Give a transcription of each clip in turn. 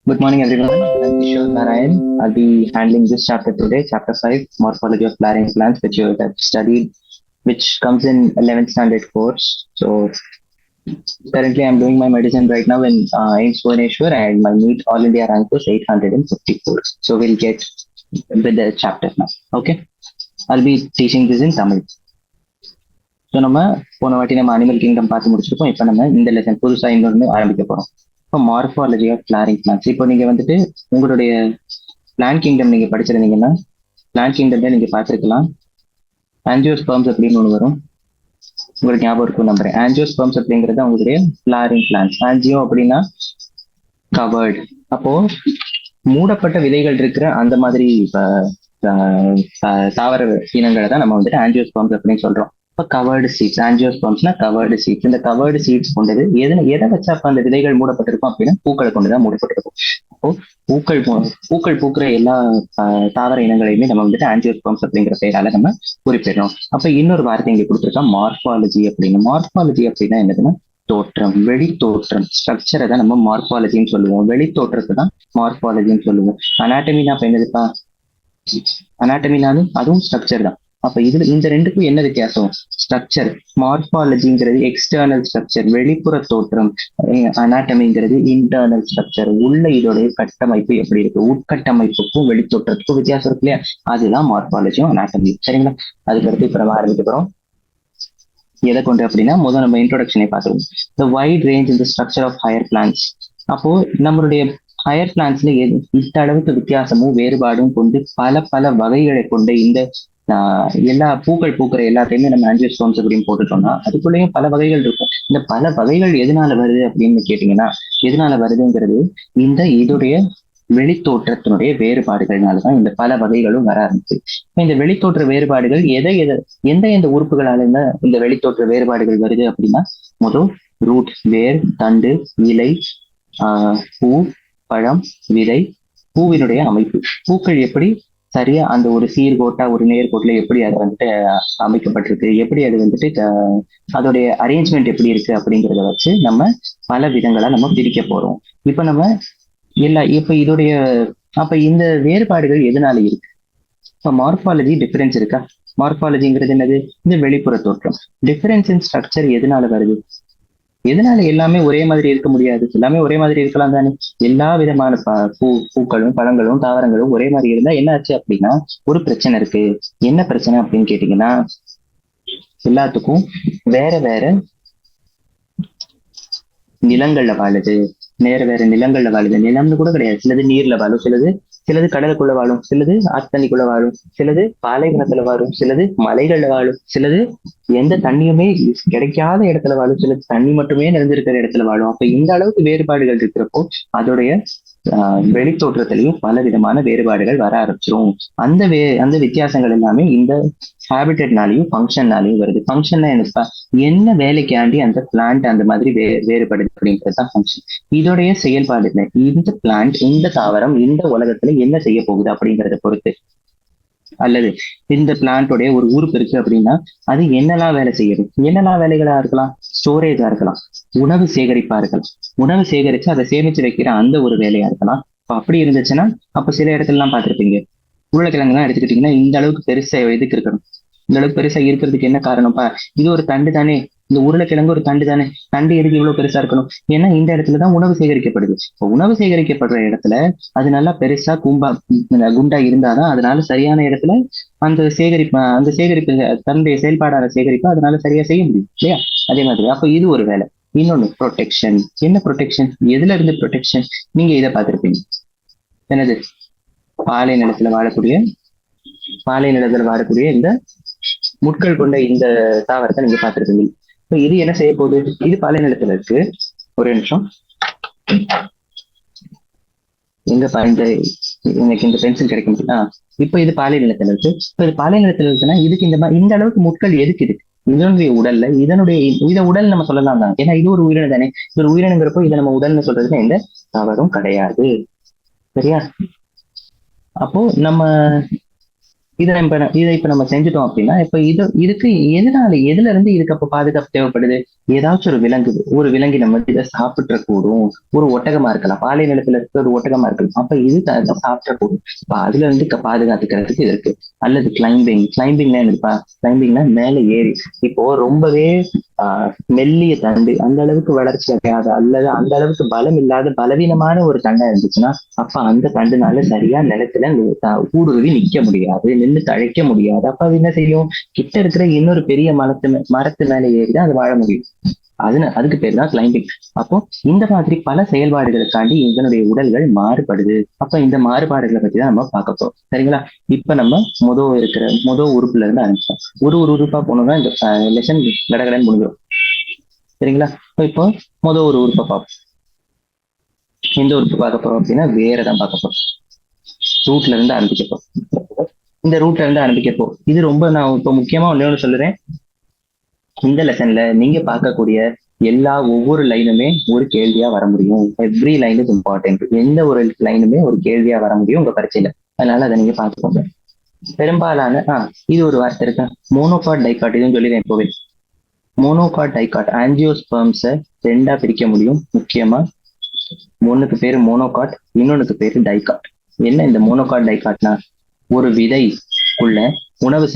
Good morning, everyone. I'm Kishore Narayan. I'll be handling this chapter today, chapter 5, Morphology of Flowering Plants, which you have studied, which comes in 11th standard course. So, currently, I'm doing my medicine right now in AIIMS Bhubaneswar, and my NEET All India rank was 854. So, we'll get with the chapter now. Okay. I'll be teaching this in Tamil. So நம்ம போன வாட்டி நம்ம animal kingdom பார்த்து முடிச்சிருக்கோம். இப்போ நம்ம இந்த lesson புதுசாக இன்னொன்று ஆரம்பிக்க போகிறோம். இப்போ மார்ஃபாலஜி ஆஃப் ஃபிளாரிங் பிளான்ஸ். இப்போ நீங்க வந்துட்டு உங்களுடைய பிளான்ட் கிங்டம் நீங்க படிச்சிருந்தீங்கன்னா பிளான்ட் கிங்டம்ல நீங்க பார்த்துருக்கலாம் ஆன்ஜியோஸ்பர்ம்ஸ் அப்படின்னு ஒன்று வரும். உங்களுக்கு ஞாபகம் இருக்கும் நம்புறேன். ஆன்ஜியோஸ்பர்ம்ஸ் அப்படிங்கிறது அவங்களுடைய ஃபிளாரிங் பிளான்ஸ். ஆன்ஜியோ அப்படின்னா கவர்டு. அப்போ மூடப்பட்ட விதைகள் இருக்கிற அந்த மாதிரி தாவர இனங்களை தான் நம்ம வந்துட்டு ஆன்ஜியோஸ்பர்ம்ஸ் அப்படின்னு சொல்றோம். இப்போ கவர்டு சீட்ஸ், ஆன்ஜியோஸ்பர்ம்ஸ்னா கவர்டு சீட்ஸ். இந்த கவர்டு சீட்ஸ் கொண்டது எதை வச்சா அப்ப அந்த விதைகள் மூடப்பட்டிருக்கும் அப்படின்னா பூக்களை கொண்டுதான் மூடப்பட்டிருக்கும். அப்போ பூக்கள் பூக்கிற எல்லா தாவர இனங்களையுமே நம்ம வந்துட்டு ஆன்ஜியோஸ்பர்ம்ஸ் அப்படிங்கிற பெயரால நம்ம குறிப்பிடுறோம். அப்ப இன்னொரு வார்த்தை இங்க கொடுத்துருக்கோம் மார்ஃபாலஜி அப்படின்னு. மார்ஃபாலஜி அப்படின்னா என்னதுன்னா தோற்றம், வெளி தோற்றம், ஸ்ட்ரக்சரை தான் நம்ம மார்ஃபாலஜின்னு சொல்லுவோம். வெளி தோற்றத்தை தான் மார்ஃபாலஜின்னு சொல்லுவோம். அனாட்டமினா அப்ப என்னதுப்பா? அனாட்டமினாலும் அதுவும் ஸ்ட்ரக்சர் தான். அப்ப இதுல இந்த ரெண்டுக்கும் என்ன வித்தியாசம்? ஸ்ட்ரக்சர். மார்பாலஜிங்கிறது எக்ஸ்டர்னல் ஸ்ட்ரக்சர், வெளிப்புற தோற்றம். அனாட்டமிங்கிறது இன்டர்னல் ஸ்ட்ரக்சர், உள்ள இதோடைய கட்டமைப்பு எப்படி இருக்கு, உட்கட்டமைப்புக்கும் வெளித்தோற்றத்துக்கும் வித்தியாசம் இருக்கு இல்லையா? அதுதான் மார்பாலஜியும் அனாட்டமியும். சரிங்களா? அதுக்கடுத்து இப்ப நம்ம ஆரம்பிக்க போறோம். எதை கொண்டு அப்படின்னா முதல் நம்ம இன்ட்ரோடக்ஷனை பார்த்துருவோம். The wide range in the structure of higher plants. அப்போ நம்மளுடைய ஹையர் பிளான்ஸ்ல இந்த அளவுக்கு வித்தியாசமும் வேறுபாடும் கொண்டு பல பல வகைகளை கொண்டு இந்த எல்லா பூக்கள் பூக்கிற எல்லாத்தையுமே நம்ம ஆன்ஜியோஸ்பர்ம்ஸ் அப்படின்னு போட்டுட்டோம்னா அதுக்குள்ளேயும் பல வகைகள் இருக்கும். இந்த பல வகைகள் எதனால வருது அப்படின்னு கேட்டீங்கன்னா, எதனால வருதுங்கிறது இந்த இதோடைய வெளித்தோற்றத்தினுடைய வேறுபாடுகள்னாலதான் இந்த பல வகைகளும் வர ஆரம்பிச்சு. இந்த வெளித்தோற்ற வேறுபாடுகள் எந்த உறுப்புகளால இந்த வெளித்தோற்ற வேறுபாடுகள் வருது அப்படின்னா, முதல் ரூட், வேர், தண்டு, இலை, பூ, பழம், விதை, பூவினுடைய அமைப்பு. பூக்கள் எப்படி சரியா அந்த ஒரு சீர்கோட்டா ஒரு நேர்கோட்டுல எப்படி அது வந்துட்டு அமைக்கப்பட்டிருக்கு, எப்படி அது வந்துட்டு அதோடைய அரேஞ்ச்மெண்ட் எப்படி இருக்கு அப்படிங்கிறத வச்சு நம்ம பல விதங்களா நம்ம பிரிக்க போறோம். இப்ப நம்ம இதோடைய அப்ப இந்த வேறுபாடுகள் எதனால இருக்கு? இப்ப மார்பாலஜி டிஃபரன்ஸ் இருக்கா? மார்பாலஜிங்கிறது என்னது? இந்த வெளிப்புற தோற்றம். டிஃபரன்ஸ் இன் ஸ்ட்ரக்சர் எதனால வருது? எதனால எல்லாமே ஒரே மாதிரி இருக்க முடியாது? எல்லாமே ஒரே மாதிரி இருக்கலாம் தானே? எல்லா விதமான பூக்களும் பழங்களும் தாவரங்களும் ஒரே மாதிரி இருந்தா என்ன ஆச்சு அப்படின்னா ஒரு பிரச்சனை இருக்கு. என்ன பிரச்சனை அப்படின்னு கேட்டீங்கன்னா, எல்லாத்துக்கும் வேற வேற நிலங்கள்ல வாழுது, வேற நிலங்கள்ல வாழுது. நிலம்னு கூட கிடையாது, சிலது நீர்ல வாழும், சிலது கடலுக்குள்ள வாழும், சிலது ஆத்தண்ணிக்குள்ள வாழும், சிலது பாலைவனத்துல வாழும், சிலது மலைகள்ல வாழும், சிலது எந்த தண்ணியுமே கிடைக்காத இடத்துல வாழும், சிலது தண்ணி மட்டுமே நிறைஞ்சிருக்கிற இடத்துல வாழும். அப்ப இந்த அளவுக்கு வேறுபாடுகள் இருக்கிறப்போ அதோடைய வெளித்தோற்றத்திலையும் பல விதமான வேறுபாடுகள் வர ஆரம்பிச்சிரும். அந்த வித்தியாசங்கள் எல்லாமே இந்த ஹேபிட்டட்னாலையும் ஃபங்க்ஷன்னாலையும் வருது. ஃபங்க்ஷன்னா என்ன வேலைக்காண்டி அந்த பிளான்ட் அந்த மாதிரி வேறுபடுது அப்படிங்கிறது தான் ஃபங்க்ஷன். இதோடைய செயல்பாடு இல்லை. இந்த பிளான்ட், இந்த தாவரம் இந்த உலகத்துல என்ன செய்ய போகுது அப்படிங்கிறத பொறுத்து, அல்லது இந்த பிளான்டோடைய ஒரு உறுப்பு இருக்கு அப்படின்னா அது என்னெல்லாம் வேலை செய்யுது, என்னெல்லாம் வேலைகளா இருக்கலாம்? ஸ்டோரேஜா இருக்கலாம், உணவு சேகரிப்பா இருக்கலாம், உணவு சேகரிச்சு அதை சேமிச்சு வைக்கிற அந்த ஒரு வேலையா இருக்கலாம். அப்படி இருந்துச்சுன்னா அப்ப சில இடத்துல எல்லாம் பார்த்திருப்பீங்க, உருளைக்கிழங்கு தான் எடுத்துக்கிட்டீங்கன்னா இந்த அளவுக்கு பெருசா எதுக்கு இருக்கணும்? இந்த அளவுக்கு பெருசா இருக்கிறதுக்கு என்ன காரணம்ப்பா? இது ஒரு தண்டு தானே, இந்த உருளைக்கிழங்கு ஒரு தண்டு தானே, தண்டு எதுக்கு இவ்வளவு பெருசா இருக்கணும்? ஏன்னா இந்த இடத்துலதான் உணவு சேகரிக்கப்படுது. இப்போ உணவு சேகரிக்கப்படுற இடத்துல அது நல்லா பெருசா குண்டா இருந்தாதான் அதனால சரியான இடத்துல அந்த சேகரிப்பு தன்னுடைய செயல்பாடான சேகரிப்பு அதனால சரியா செய்ய முடியும் இல்லையா? அதே மாதிரி அப்ப இது ஒரு வேலை. இன்னொன்னு ப்ரொடெக்ஷன். என்ன ப்ரொடெக்ஷன்? எதுல இருந்து ப்ரொடெக்ஷன்? நீங்க இதை பார்த்திருப்பீங்க. என்னது? பாலை நிலத்துல வாழக்கூடிய இந்த முட்கள் கொண்ட இந்த தாவரத்தை நீங்க பார்த்திருப்பீங்க. இப்ப இது என்ன செய்ய போகுது? இது பாலை நிலத்துல இருக்கு. ஒரு நிமிஷம், எனக்கு இந்த பென்சில் கிடைக்க முடியும். இப்ப இது பாலை நிலத்துல இருக்கு. இப்ப இது பாலை நிலத்துல இருக்குன்னா இதுக்கு இந்த அளவுக்கு முட்கள் எதுக்கு இருக்கு? இதனுடைய உடல்ல இத உடல் நம்ம சொல்லலாம் தான். ஏன்னா இது ஒரு உயிரினம் தானே. இது ஒரு உயிரினங்கிறப்போ இதை நம்ம உடல்னு சொல்றதுக்கு எந்த தவறும் கிடையாது. சரியா? அப்போ நம்ம இதை இப்ப நம்ம செஞ்சுட்டோம் அப்படின்னா, இப்ப இதுக்கு எதுல இருந்து இதுக்கு அப்ப பாதுகாப்பு தேவைப்படுது? ஏதாச்சும் ஒரு விலங்கு நம்ம இதை சாப்பிட்ற கூடும். ஒரு ஒட்டகமா இருக்கலாம், பாலை நிலத்துல இருக்க ஒரு ஒட்டகமா இருக்கலாம். அப்ப இது சாப்பிட்ற கூடும். இப்ப அதுல இருந்து பாதுகாத்துக்கிறதுக்கு இது இருக்கு. அல்லது கிளைம்பிங்னா என்னப்பா? கிளைம்பிங்னா மேல ஏறி, இப்போ ரொம்பவே மெல்லிய தண்டு, அந்த அளவுக்கு வளர்ச்சி அடையாத அல்லது அந்த அளவுக்கு பலம் இல்லாத பலவீனமான ஒரு தண்டா இருந்துச்சுன்னா, அப்ப அந்த தண்டுனால சரியா நிலத்துல ஊடுருவி நிக்க முடியாது, நின்று தழைக்க முடியாது. அப்ப அது என்ன செய்யும்? கிட்ட இருக்கிற இன்னொரு பெரிய மரத்து மேல ஏறிதான் அது வாழ முடியும். அதுக்கு பேர் தான் கிளைம்பிங். அப்போ இந்த மாதிரி பல செயல்பாடுகளுக்காண்டி இதனுடைய உடல்கள் மாறுபடுது. அப்ப இந்த மாறுபாடுகளை பத்தி தான் நம்ம பார்க்க போறோம். சரிங்களா? இப்ப நம்ம முத உறுப்புல இருந்து ஆரம்பிச்சோம். ஒரு உறுப்பா போனோம்னா இந்த லெசன் கடகடன்னு முடிஞ்சிடும். சரிங்களா? இப்போ ஒரு உறுப்பை பார்ப்போம். எந்த உறுப்பு பார்க்க போறோம் அப்படின்னா வேறதான் பார்க்க போறோம். ரூட்ல இருந்து ஆரம்பிக்கப்போம். இந்த ரூட்ல இருந்து ஆரம்பிக்கப்போ இது ரொம்ப நான் இப்ப முக்கியமா ஒண்ணு சொல்லுறேன். இந்த லெசன்ல நீங்க பார்க்கக்கூடிய ஒவ்வொரு லைனுமே ஒரு கேள்வியா வர முடியும். Every line is important. எந்த ஒரு லைனுமே ஒரு கேள்வியா வர முடியும் உங்க பரீட்சையில. அதனால அதை நீங்க பார்த்துக்கோங்க. பெரும்பாலான இது ஒரு வார்த்தை இருக்கு, மோனோகாட் டைகாட். இதுன்னு சொல்லிடுறேன் இப்போவே. மோனோகாட் டைகாட் ஆஞ்சியோஸ்பெர்ம்ஸை ரெண்டா பிரிக்க முடியும். முக்கியமா ஒண்ணுக்கு பேரு மோனோகாட், இன்னொன்னுக்கு பேரு டைகாட். என்ன இந்த மோனோகாட் டைகாட்னா, ஒரு விதைக்குள்ள உணவு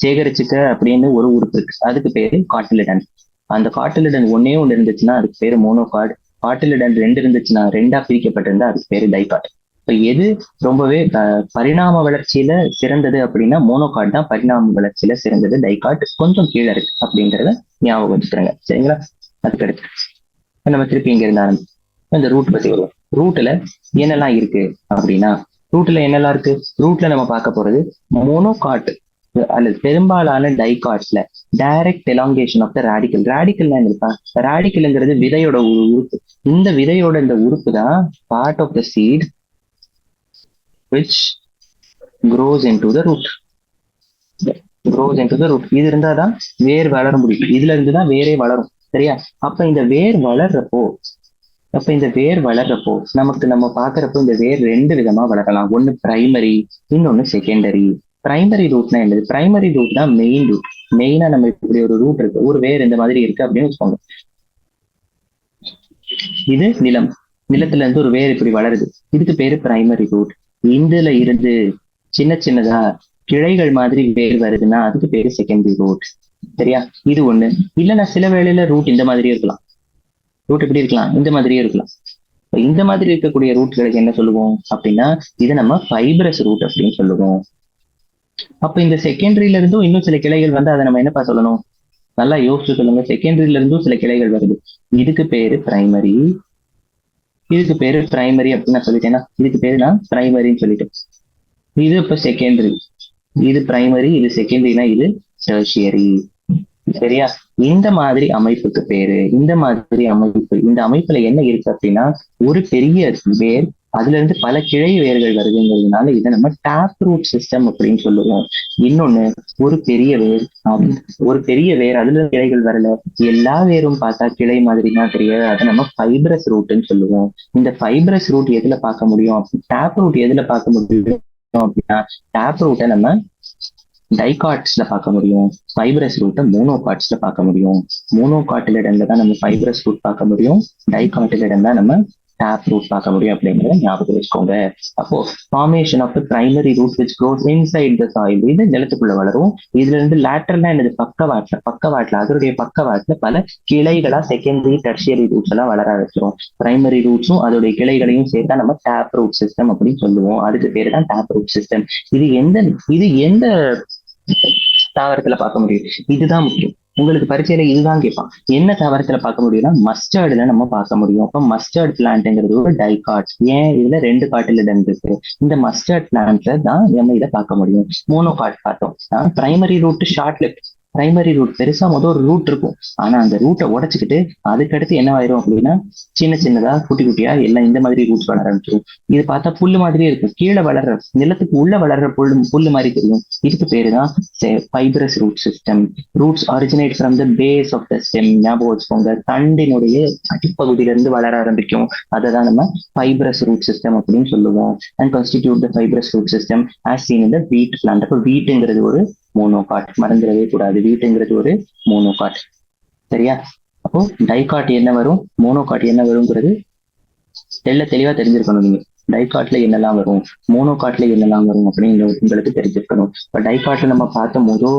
சேகரிச்சுக்க அப்படின்னு ஒரு உறுப்பு இருக்கு, அதுக்கு பேரு காட்டிலிடன். அந்த காட்டிலிடன் ஒன்னே ஒண்ணு இருந்துச்சுன்னா அதுக்கு பேரு மோனோகாட். காட்டிலிடன் 2 இருந்துச்சுன்னா, 2ஆ பிரிக்கப்பட்டிருந்தா அதுக்கு பேரு டைகாட். இப்ப எது ரொம்பவே பரிணாம வளர்ச்சியில சிறந்தது அப்படின்னா மோனோகாட் தான் பரிணாம வளர்ச்சியில சிறந்தது. டைகாட் கொஞ்சம் கீழே இருக்கு அப்படிங்கிறத ஞாபகம் வச்சுக்கிறேங்க. சரிங்களா? அதுக்கடுத்து நம்ம திருப்பி இங்க இருந்து ஆரம்பிச்சு இந்த ரூட் பத்தி வருவோம். ரூட்ல என்னெல்லாம் இருக்கு அப்படின்னா, ரூட்ல நம்ம பார்க்க போறது மோனோகாட் அல்லது பெரும்பாலான டைகாட்ஸ்ல direct elongation of the radicle. Radicle இருக்கா? ரேடிக்கல்ங்கிறது விதையோட உறுப்பு. இந்த விதையோட இந்த உறுப்பு தான் part of the seed which grows into the root. இது இருந்தாதான் வேர் வளர முடியும். இதுல இருந்துதான் வேரே வளரும். சரியா? அப்ப இந்த வேர் வளர்றப்போ நமக்கு நம்ம பாக்குறப்போ இந்த வேர் 2 விதமா வளரலாம். ஒண்ணு பிரைமரி, இன்னொன்னு செகண்டரி. பிரைமரி ரூட்னா என்னது? பிரைமரி ரூட் தான் மெயின் ரூட். மெயினா நம்ம இப்படி ஒரு ரூட் இருக்கு, ஒரு வேர் இந்த மாதிரி இருக்கு அப்படின்னு வச்சுக்கோங்க. இது நிலத்துல இருந்து ஒரு வேர் இப்படி வளருது, இதுக்கு பேரு பிரைமரி ரூட். இதுல இருந்து சின்னதா கிளைகள் மாதிரி வேர் வருதுன்னா அதுக்கு பேரு செகண்டரி ரூட். சரியா? இது ஒண்ணு. இல்லைன்னா சில வேளையில ரூட் இந்த மாதிரியே இருக்கலாம். ரூட் எப்படி இருக்கலாம்? இந்த மாதிரியே இருக்கலாம். இந்த மாதிரி இருக்கக்கூடிய ரூட்களுக்கு என்ன சொல்லுவோம் அப்படின்னா, இதை நம்ம ஃபைப்ரஸ் ரூட் அப்படின்னு சொல்லுவோம். அப்ப இந்த செகண்டரியில இருந்தும் இன்னும் சில கிளைகள் வந்து அதை நம்ம என்னப்பா சொல்லணும்? நல்லா யோசிச்சு சொல்லுங்க. செகண்டரியில இருந்தும் சில கிளைகள் வருது, இதுக்கு பேரு பிரைமரி. அப்படின்னு நான் சொல்லிட்டேன்னா, இதுக்கு பேரு நான் பிரைமரின்னு சொல்லிட்டேன். இது இப்ப செகண்டரி, இது பிரைமரி, இது செகண்டரினா இது டெர்ஷியரி. சரியா? இந்த மாதிரி அமைப்புக்கு பேரு, இந்த அமைப்புல என்ன இருக்கு அப்படின்னா, ஒரு பெரிய வேர், அதுல இருந்து பல கிளை வேர்கள் வருதுங்கிறதுனால இதை நம்ம டேப் ரூட் சிஸ்டம் அப்படின்னு சொல்லுவோம். இன்னொன்னு, ஒரு பெரிய வேர் அதுல கிளைகள் வரல, எல்லா வேரும் பார்த்தா கிளை மாதிரி தான் தெரியாது, அதை நம்ம ஃபைப்ரஸ் ரூட்னு சொல்லுவோம். இந்த ஃபைப்ரஸ் ரூட் எதுல பார்க்க முடியும்? டேப் ரூட் எதுல பார்க்க முடியும் அப்படின்னா, டேப் ரூட்டை நம்ம டைகாட்ஸ்ல பார்க்க முடியும், ஃபைப்ரஸ் ரூட்டை மோனோகாட்ஸ்ல பார்க்க முடியும். மோனோகாட்டிலிடன்ல தான் நம்ம ஃபைப்ரஸ் ரூட் பார்க்க முடியும், டைகாட்டிலிடம் தான் நம்ம டேப் ரூட் பார்க்க முடியும் அப்படிங்கிறத ஞாபகம் வச்சுக்கோங்க. அப்போ formation of the primary root which grows inside the soil, இது நிலத்துக்குள்ள வளரும். இதுல இருந்து லேட்டரலா என்னது? பக்கவாட்டுல அதனுடைய பக்கவாட்டுல பல கிளைகளா செகண்டரி டெர்ஷியரி ரூட்ஸ் எல்லாம் வளர ஆரம்பிச்சிடும். பிரைமரி ரூட்ஸும் அதோடைய கிளைகளையும் சேர்த்தா நம்ம டேப் ரூட் சிஸ்டம் அப்படின்னு சொல்லுவோம். அதுக்கு பேரு தான் டேப் ரூட் சிஸ்டம். இது எந்த தாவரத்துல பார்க்க முடியும்? இதுதான் முக்கியம். உங்களுக்கு பரீட்சையில இதுதான் கேட்பான். என்ன தாவரத்துல பார்க்க முடியும்னா மஸ்டர்ட்ல நம்ம பார்க்க முடியும். அப்ப மஸ்டர்ட் பிளான்ட்ங்கிறது ஒரு டைகாட். ஏன்? இதுல 2 காட்டிலிடன் இருக்கு. இந்த மஸ்டர்ட் பிளான்ட்ல தான் நம்ம இதை பார்க்க முடியும். மோனோகாட் பார்த்தோம். Primary root short lip, primary root பெருசா ஒரு ரூட் இருக்கும். ஆனா அந்த ரூட்டை உடைச்சுக்கிட்டு அதுக்கடுத்து என்ன ஆயிரும் அப்படின்னா சின்ன சின்னதா குட்டி குட்டியா எல்லாம் இந்த மாதிரி ரூட்ஸ் வளர ஆரம்பிச்சிடும். இது பார்த்தா புல்லு மாதிரியே இருக்கும். கீழே வளர்ற நிலத்துக்கு உள்ள வளர்ற புல்லு மாதிரி தெரியும். இதுக்கு பேரு தான் fibrous root system. Roots originate from the base of the stem. ஞாபகம் வச்சுக்கோங்க, தண்டினுடைய அடிப்பகுதியிலிருந்து வளர ஆரம்பிக்கும். அதை தான் நம்ம ஃபைப்ரஸ் ரூட் சிஸ்டம் அப்படின்னு சொல்லுவோம். And constitute the fibrous root system as seen in the wheat plant. அப்போ வீட்டுங்கிறது ஒரு மோனோகாட், மறந்துடவே கூடாது. வீட்டுங்கிறது ஒரு மோனோகாட். சரியா? அப்போ டைகாட் என்ன வரும், மோனோகாட் என்ன வருங்கிறது தெளிவா தெரிஞ்சிருக்கணும். நீங்க டைகாட்ல என்னெல்லாம் வரும், மோனோகாட்ல என்னெல்லாம் வரும் அப்படின்னு உங்களுக்கு தெரிஞ்சிருக்கணும். இப்ப டைகாட்ல நம்ம பார்த்த முதல்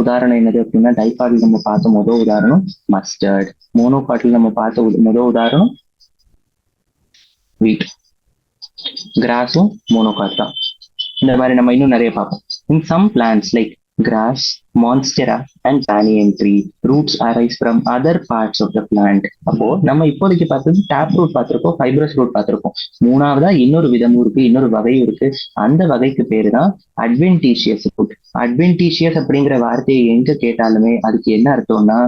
உதாரணம் என்னது அப்படின்னா, டைகாட்ல நம்ம பார்த்த முதல் உதாரணம் மஸ்டர்ட். மோனோகாட்ல நம்ம பார்த்த முதல் உதாரணம் வீட். கிராஸும் மோனோகாட் தான். இந்த மாதிரி நம்ம இன்னும் நிறைய பார்ப்போம். In some plants like grass, monstera and banyan tree, roots arise from other parts of the plant. அப்போ நம்ம இப்போதைக்கு பார்த்தது டேப் ரூட் பார்த்திருக்கோம், ஃபைப்ரஸ் ரூட் பார்த்திருக்கோம். மூணாவதா இன்னொரு விதமும் இருக்கு, இன்னொரு வகையும் இருக்கு. அந்த வகைக்கு பேரு தான் அட்வென்டிஷியஸ் ரூட். அட்வென்டிஷியஸ் அப்படிங்கிற வார்த்தையை எங்க கேட்டாலுமே அதுக்கு என்ன அர்த்தம்னா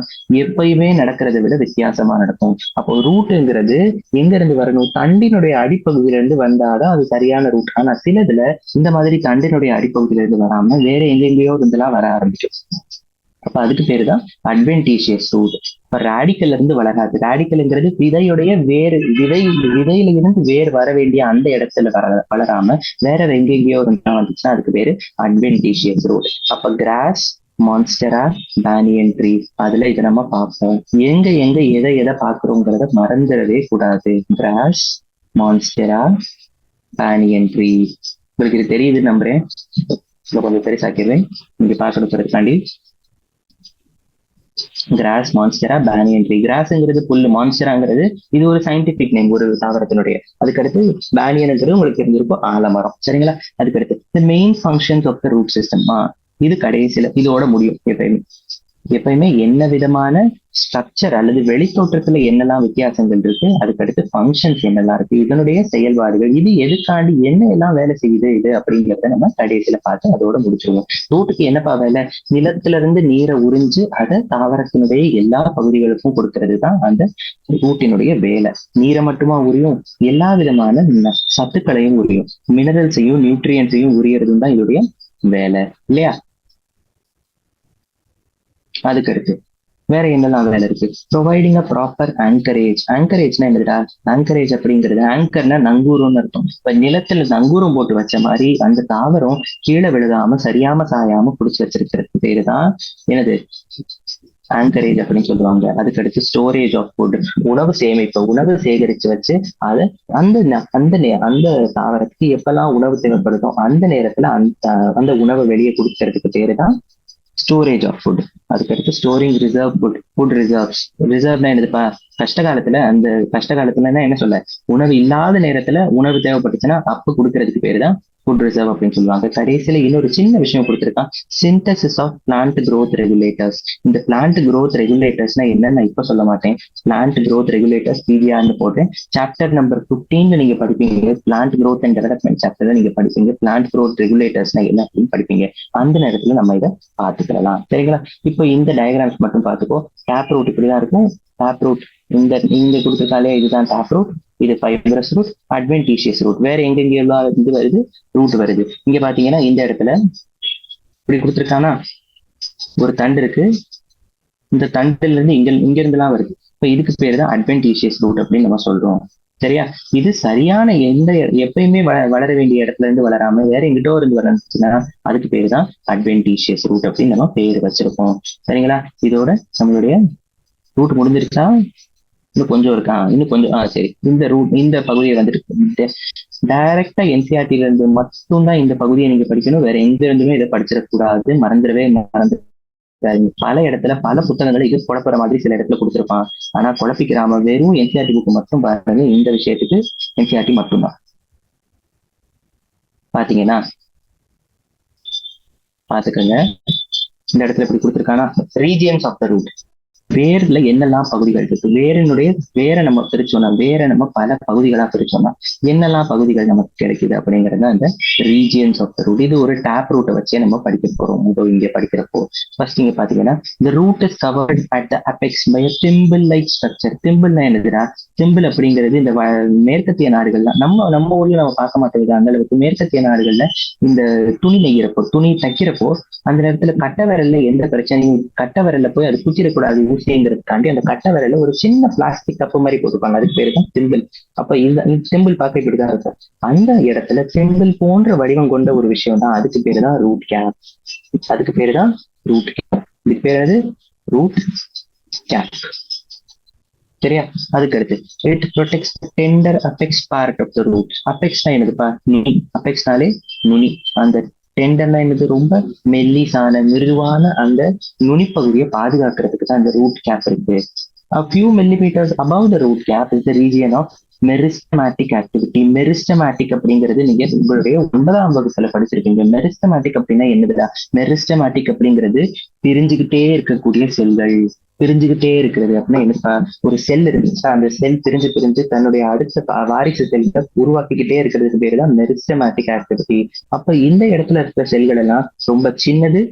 எப்பயுமே நடக்கிறத விட வித்தியாசமா நடக்கும். அப்போ ரூட்டுங்கிறது எங்க இருந்து வரணும், தண்டினுடைய அடிப்பகுதியில இருந்து வந்தாதான் அது சரியான ரூட். ஆனா சிலதுல இந்த மாதிரி தண்டினுடைய அடிப்பகுதியில இருந்து வராம வேற எங்கெங்கயோ இருந்தெல்லாம் வர ஆரம்பிக்கும். அப்ப அதுக்கு பேருதான் அட்வென்டிஷியஸ் ரூட். இப்ப ரேடிக்கல்ல இருந்து வளராது. ரேடிக்கல்ங்கிறது விதையுடைய விதையில இருந்து வேர் வர வேண்டிய அந்த இடத்துல வளராம வேற எங்கெங்கயோ இருந்தா வந்துச்சுன்னா அதுக்கு பேரு அட்வென்டிஷியஸ் ரூட். அப்ப கிராஸ், மான்ஸ்டரா, பேனியன் ட்ரீ, அதுல இதை நம்ம பார்ப்போம். எங்க எதை பாக்குறோங்கிறத மறந்துடவே கூடாது. Grass, monstera, banyan tree. உங்களுக்கு இது தெரியுது நம்புறேன். கொஞ்சம் பெருசாக்கிறேன் நீங்க பார்க்கறதுக்காண்டி. Grass, monstera, banyan tree. கிராஸ்ங்கிறது புல்லு, மான்ஸ்டராங்கிறது இது ஒரு சயின்டிபிக் நேம் ஒரு தாவரத்தினுடைய. அதுக்கடுத்து பேனியன்ங்கிறது உங்களுக்கு தெரிஞ்சிருக்கும் ஆலமரம். சரிங்களா? அதுக்கடுத்து main functions of the root system. இது கடைசியில இதோட முடியும். எப்பயுமே என்ன விதமான ஸ்ட்ரக்சர் அல்லது வெளித்தோற்றத்துல என்னெல்லாம் வித்தியாசங்கள் இருக்கு, அதுக்கடுத்து ஃபங்க்ஷன்ஸ் என்னெல்லாம் இருக்கு, இதனுடைய செயல்பாடுகள், இது எதுக்காண்டி என்ன எல்லாம் வேலை செய்யுது இது அப்படிங்கிறத நம்ம கடைசியில பார்த்து அதோட முடிச்சிருவோம். ரூட்டுக்கு என்னப்பா வேலை, நிலத்துல இருந்து நீரை உறிஞ்சு அதை தாவரத்தினுடைய எல்லா பகுதிகளுக்கும் கொடுக்கறது தான் அந்த ரூட்டினுடைய வேலை. நீரை மட்டுமா உரியும், எல்லா விதமான சத்துக்களையும் உரியும், மினரல்ஸையும் நியூட்ரியன்ஸையும் உரியறதும் தான் இதோடைய வேலை இல்லையா? அதுக்கடுத்து வேற என்னெல்லாம் வேலை இருக்கு? Providing a proper anchorage. ஆங்கரேஜ்னா என்னதுடா? ஆங்கரேஜ் அப்படிங்கிறது ஆங்கர்னா நங்கூரம்னு அர்த்தம். இப்ப நிலத்துல நங்கூரம் போட்டு வச்ச மாதிரி அந்த தாவரம் கீழே விழுகாம சரியாம சாயாம புடிச்சு வச்சிருக்கிறது பேரு தான் என்னது? ஆங்கரேஜ் அப்படின்னு சொல்லுவாங்க. அதுக்கடுத்து ஸ்டோரேஜ் ஆஃப் ஃபுட், உணவு சேமிப்பு. உணவு சேகரிச்சு வச்சு அதை அந்த தாவரத்துக்கு எப்பெல்லாம் உணவு தேவைப்படுதோ அந்த நேரத்துல அந்த உணவை வெளியே கொடுக்கறதுக்கு பேரு தான் ஸ்டோரேஜ் ஆஃப் ஃபுட். அதுக்கடுத்து ஸ்டோரிங் ரிசர்வ் ஃபுட் ரிசர்வ்ஸ். ரிசர்வ்னா என்னதுப்பா? கஷ்டகாலத்துல என்ன சொல்ல, உணவு இல்லாத நேரத்துல உணவு தேவைப்பட்டுச்சுன்னா அப்ப கொடுக்கறதுக்கு பேரு தான் ஃபுட் ரிசர்வ் அப்படின்னு சொல்லுவாங்க. கடைசியில இன்னொரு சின்ன விஷயம் கொடுத்துருக்கான், synthesis of plant growth regulators. இந்த பிளான்ட் க்ரோத் ரெகுலேட்டர்ஸ்னா என்னன்னு நான் இப்ப சொல்ல மாட்டேன். பிளான்ட் க்ரோத் ரெகுலேட்டர்ஸ் பிடிஆர்னு போட்டேன். சாப்டர் நம்பர் 15 நீங்க படிப்பீங்க. பிளான்ட் க்ரோத் அண்ட் டெவலப்மெண்ட் சாப்டர்ல நீங்க படிப்பீங்க. பிளான்ட் க்ரோத் ரெகுலேட்டர்ஸ்னா என்ன அப்படின்னு படிப்பீங்க. அந்த நேரத்துல நம்ம இதை பார்த்துக்கலாம். சரிங்களா? இப்போ இந்த டயக்ராம்ஸ் மட்டும் பார்த்துக்கோ. டேப் ரூட் இப்படிதான் இருக்கும். டேப் ரூட் இங்க கொடுத்துருக்காலே இதுதான் டேப் ரூட். இது ஃபைப்ரஸ் ரூட், அட்வென்டிஷியஸ் ரூட். வேற எங்கெல்லாம் இது வருது, ரூட் வருது. இங்க பாத்தீங்கன்னா இந்த இடத்துல இப்படி கொடுத்துருக்கானா ஒரு தண்டு இருக்கு. இந்த தண்டுல இருந்து இங்க இருந்துலாம் வருது. இப்ப இதுக்கு பேரு தான் அட்வென்டிஷியஸ் ரூட் அப்படின்னு நம்ம சொல்றோம். சரியா? இது சரியான எப்பயுமே வளர வேண்டிய இடத்துல இருந்து வளராம வேற எங்கிட்டோ இருந்து வளர்ந்துச்சுன்னா அதுக்கு பேரு தான் அட்வென்டிஷியஸ் ரூட் அப்படின்னு நம்ம பேரு வச்சிருக்கோம். சரிங்களா? இதோட நம்மளுடைய ரூட் முடிஞ்சிருச்சா? இன்னும் கொஞ்சம் இருக்கா? இன்னும் கொஞ்சம் சரி. இந்த பகுதியை வந்துட்டு டைரக்டா என்சிஆர்டில இருந்து மட்டும்தான் இந்த பகுதியை நீங்க படிக்கணும். வேற எங்க இருந்துமே இதை படிச்சிடக்கூடாது. மறந்து பல இடத்துல பல புத்தகங்களை இது குழப்பற மாதிரி சில இடத்துல கொடுத்துருப்பான். ஆனா குழப்பிக்கிறாம வெறும் என்சிஆர்டி புக் மட்டும் பாருங்க. இந்த விஷயத்துக்கு என்சிஆர்டி மட்டும்தான். பாத்தீங்கன்னா பாத்துக்கங்க, இந்த இடத்துல இப்படி கொடுத்துருக்கானா ரீஜியன்ஸ் ஆஃப் த ரூட். வேர்ல என்னெல்லாம் பகுதிகள் இருக்கு, வேரை நம்ம பிரிச்சோம்னா, வேரை நம்ம பல பகுதிகளா பிரிச்சோம்னா என்னெல்லாம் பகுதிகள் நமக்கு கிடைக்குது அப்படிங்கறது அந்த ரீஜியன்ஸ் ஆஃப் த ரூட். இது ஒரு டேப் ரூட்டை வச்சே நம்ம படிக்க போறோம். இங்க படிக்கிறப்போ ஃபர்ஸ்ட் இங்க பாத்தீங்கன்னா the root is covered at the apex by a thimble like structure. திம்பிள்னா என்னதுடா? திம்பிள் அப்படிங்கிறது இந்த மேற்கத்திய நாடுகள்ல நம்ம நம்ம ஊர்ல நம்ம பார்க்க மாட்டேங்குது அந்த அளவுக்கு. மேற்கத்திய நாடுகள்ல இந்த துணி நெய்கிறப்போ, துணி தைக்கிறப்போ அந்த நேரத்துல கட்டை விரல்ல எந்த பிரச்சனையும், கட்டை விரல்ல போய் அது குத்திடக்கூடாது ஊசிங்கிறதுக்காண்டி அந்த கட்டை விரல்ல ஒரு சின்ன பிளாஸ்டிக் கப்பு மாதிரி போட்டுப்பாங்க. அதுக்கு பேரு தான் திம்பிள். அப்ப இந்த திம்பிள் பார்க்க இப்படிதான் இருக்கும். அந்த இடத்துல திம்பிள் போன்ற வடிவம் கொண்ட ஒரு விஷயம் தான், அதுக்கு பேரு தான் ரூட் கேப். அதுக்கு பேரு தான் ரூட் கேப். இதுக்கு பேரு ரூட் கேப். சரியா? அதுக்கு அடுத்து it protects tender apex part of the root. அபெக்ஸ்னா என்னதுப்பா? நுனி. அபெக்ஸ்னாலே நுனி. அந்த டெண்டர்னா என்னது? ரொம்ப மெல்லிசான மிருதுவான அந்த நுனிப்பகுதியை பாதுகாக்கிறதுக்கு தான் அந்த ரூட் கேப் இருக்கு. A few millimeters above the root cap is the region of meristematic activity. Meristematic அப்படிங்கிறது நீங்க உங்களுடைய 9ஆம் வகுப்புல படிச்சிருக்கீங்க. மெரிஸ்டமேட்டிக் அப்படின்னா என்னதுடா? மெரிஸ்டமேட்டிக் அப்படிங்கிறது பிரிஞ்சுக்கிட்டே இருக்கக்கூடிய செல்கள். பிரிஞ்சுக்கிட்டே இருக்கிறது அப்படின்னா என்னப்பா? ஒரு செல் இருந்துச்சா, அந்த செல் பிரிஞ்சு பிரிஞ்சு தன்னுடைய அடுத்த வாரிசு செல்களை உருவாக்கிக்கிட்டே இருக்கிறதுக்கு பேரு தான் மெரிஸ்டமேட்டிக் ஆக்டிவிட்டி. அப்ப இந்த இடத்துல இருக்கிற செல்கள் எல்லாம் ரொம்ப சின்னது.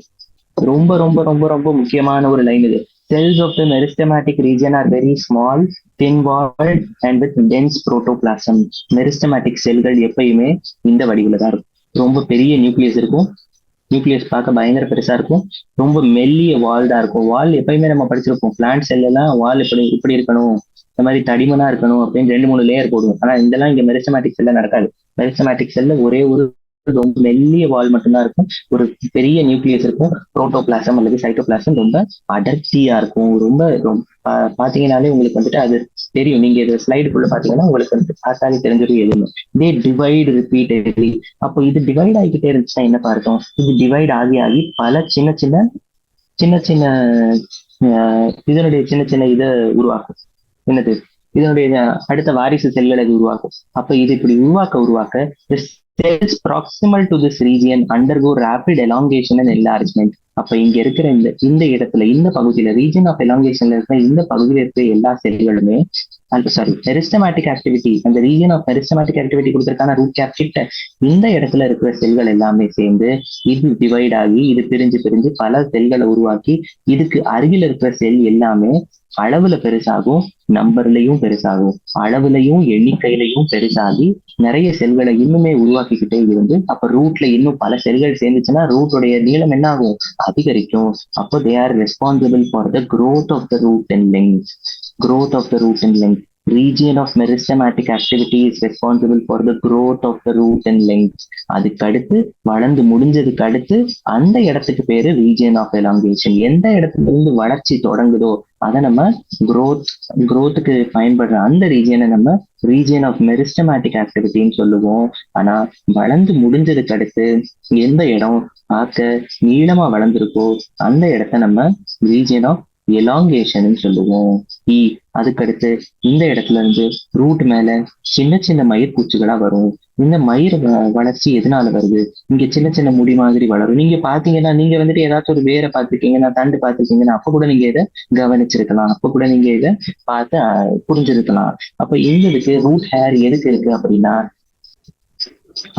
ரொம்ப ரொம்ப ரொம்ப ரொம்ப முக்கியமான ஒரு லைன் இது. Cells of the meristematic region are very small, thin-walled and with dense protoplasm. Meristematic செல்கள் எப்பயுமே இந்த வடிவில தான் இருக்கும். ரொம்ப பெரிய நியூக்ளியஸ் இருக்கும். நியூக்ளியஸ் பார்க்க பயங்கர பெருசா இருக்கும். ரொம்ப மெல்லிய வால்டா இருக்கும். வால் எப்பயுமே நம்ம படிச்சிருப்போம். பிளான்ட் செல் எல்லாம் வால் இப்படி இருக்கணும், இந்த மாதிரி தடிமனா இருக்கணும் அப்படின்னு 2-3 லேயர் போடுவோம். ஆனா இதெல்லாம் இங்க மெரிஸ்டமேட்டிக் செல்ல நடக்காது. மெரிஸ்டமேட்டிக் செல்ல ஒரே ஒரு ரொம்ப மெல்லிய வால் மட்டும்தான் இருக்கும். ஒரு பெரிய நியூக்ளியஸ் இருக்கும். புரோட்டோபிளாசம் அல்லது சைட்டோபிளாசம் ரொம்ப அடர்த்தியா இருக்கும். ரொம்ப பாத்தீங்கன்னாலே உங்களுக்கு வந்துட்டு அது தெரியும். நீங்க இது ஸ்லைடுக்குள்ள பாத்தீங்கன்னா உங்களுக்கு வந்து பார்த்தாலே தெரிஞ்சிடும் எதுவும். தே டிவைட் ரிப்பீட்டட்லி. அப்போ இது டிவைட் ஆகிக்கிட்டே இருந்துச்சுன்னா என்ன பார்த்தோம்? இது டிவைட் ஆகி ஆகி பல சின்ன சின்ன சின்ன சின்ன இதனுடைய சின்ன சின்ன இதை உருவாக்கும். என்னது? இதனுடைய அடுத்த வாரிசு செல்களை இது உருவாக்கும். அப்ப இது இப்படி உருவாக்க cells proximal to this region undergo rapid elongation and enlargement. அப்ப இங்க இருக்கிற இந்த இடத்துல, இந்த பகுதியில, ரீஜன் ஆஃப் எலாங்கேஷன்ல இருக்கிற இந்த பகுதியில இருக்கிற எல்லா செல்களுமே மெரிஸ்டமேட்டிக் ஆக்டிவிட்டி, அந்த ரீஜன் ஆஃப் மெரிஸ்டமேட்டிக் ஆக்டிவிட்டி கொடுக்கறதுக்கான ரூட் கேப் கிட்ட இந்த இடத்துல இருக்கிற செல்கள் எல்லாமே சேர்ந்து இது டிவைட் ஆகி இது பிரிஞ்சு பிரிஞ்சு பல செல்களை உருவாக்கி இதுக்கு அருகில் இருக்கிற செல் எல்லாமே அளவுல பெருசாகும், நம்பர்லயும் பெருசாகும், அளவுலையும் எண்ணிக்கையிலையும் பெருசாகி நிறைய செல்களை இன்னுமே உருவாக்கிக்கிட்டே இருந்து அப்ப ரூட்ல இன்னும் பல செல்கள் சேர்ந்துச்சுன்னா ரூட்டோடைய நீளம் என்ன ஆகும்? அதிகரிக்கும். அப்போ they are responsible for the growth of the root and length. growth of the root and length. Region of meristematic activity is responsible for the growth of the root and length. அதுக்கு அடுத்து வளர்ந்து முடிஞ்சதுக்கு அடுத்து அந்த இடத்துக்கு பேரு region of elongation. எந்த இடத்துல இருந்து வளர்ச்சி தொடங்குதோ அதை நம்ம growthக்கு பயன்படுற அந்த ரீஜியனை நம்ம ரீஜியன் ஆஃப் மெரிஸ்டமேட்டிக் ஆக்டிவிட்டின்னு சொல்லுவோம். ஆனா வளர்ந்து முடிஞ்சதுக்கு அடுத்து எந்த இடம் பார்க்க நீளமா வளர்ந்துருக்கோ அந்த இடத்த நம்ம ரீஜியன் ஆஃப் எலாங்கேஷன் சொல்லுவோம். அதுக்கடுத்து இந்த இடத்துல இருந்து ரூட் மேல சின்ன சின்ன மயிர் பூச்சிகளா வரும். இந்த மயிர் வளர்ச்சி எதனால வருது? இங்க சின்ன சின்ன முடி மாதிரி வளரும். நீங்க பாத்தீங்கன்னா, நீங்க வந்துட்டு ஏதாச்சும் ஒரு வேரை பார்த்திருக்கீங்கன்னா, தண்டு பார்த்திருக்கீங்கன்னா அப்ப கூட நீங்க இதை கவனிச்சிருக்கலாம். அப்ப கூட நீங்க இதை பார்த்து புரிஞ்சிருக்கலாம். அப்ப இந்த ரூட் ஹேர் எதுக்கு இருக்கு அப்படின்னா,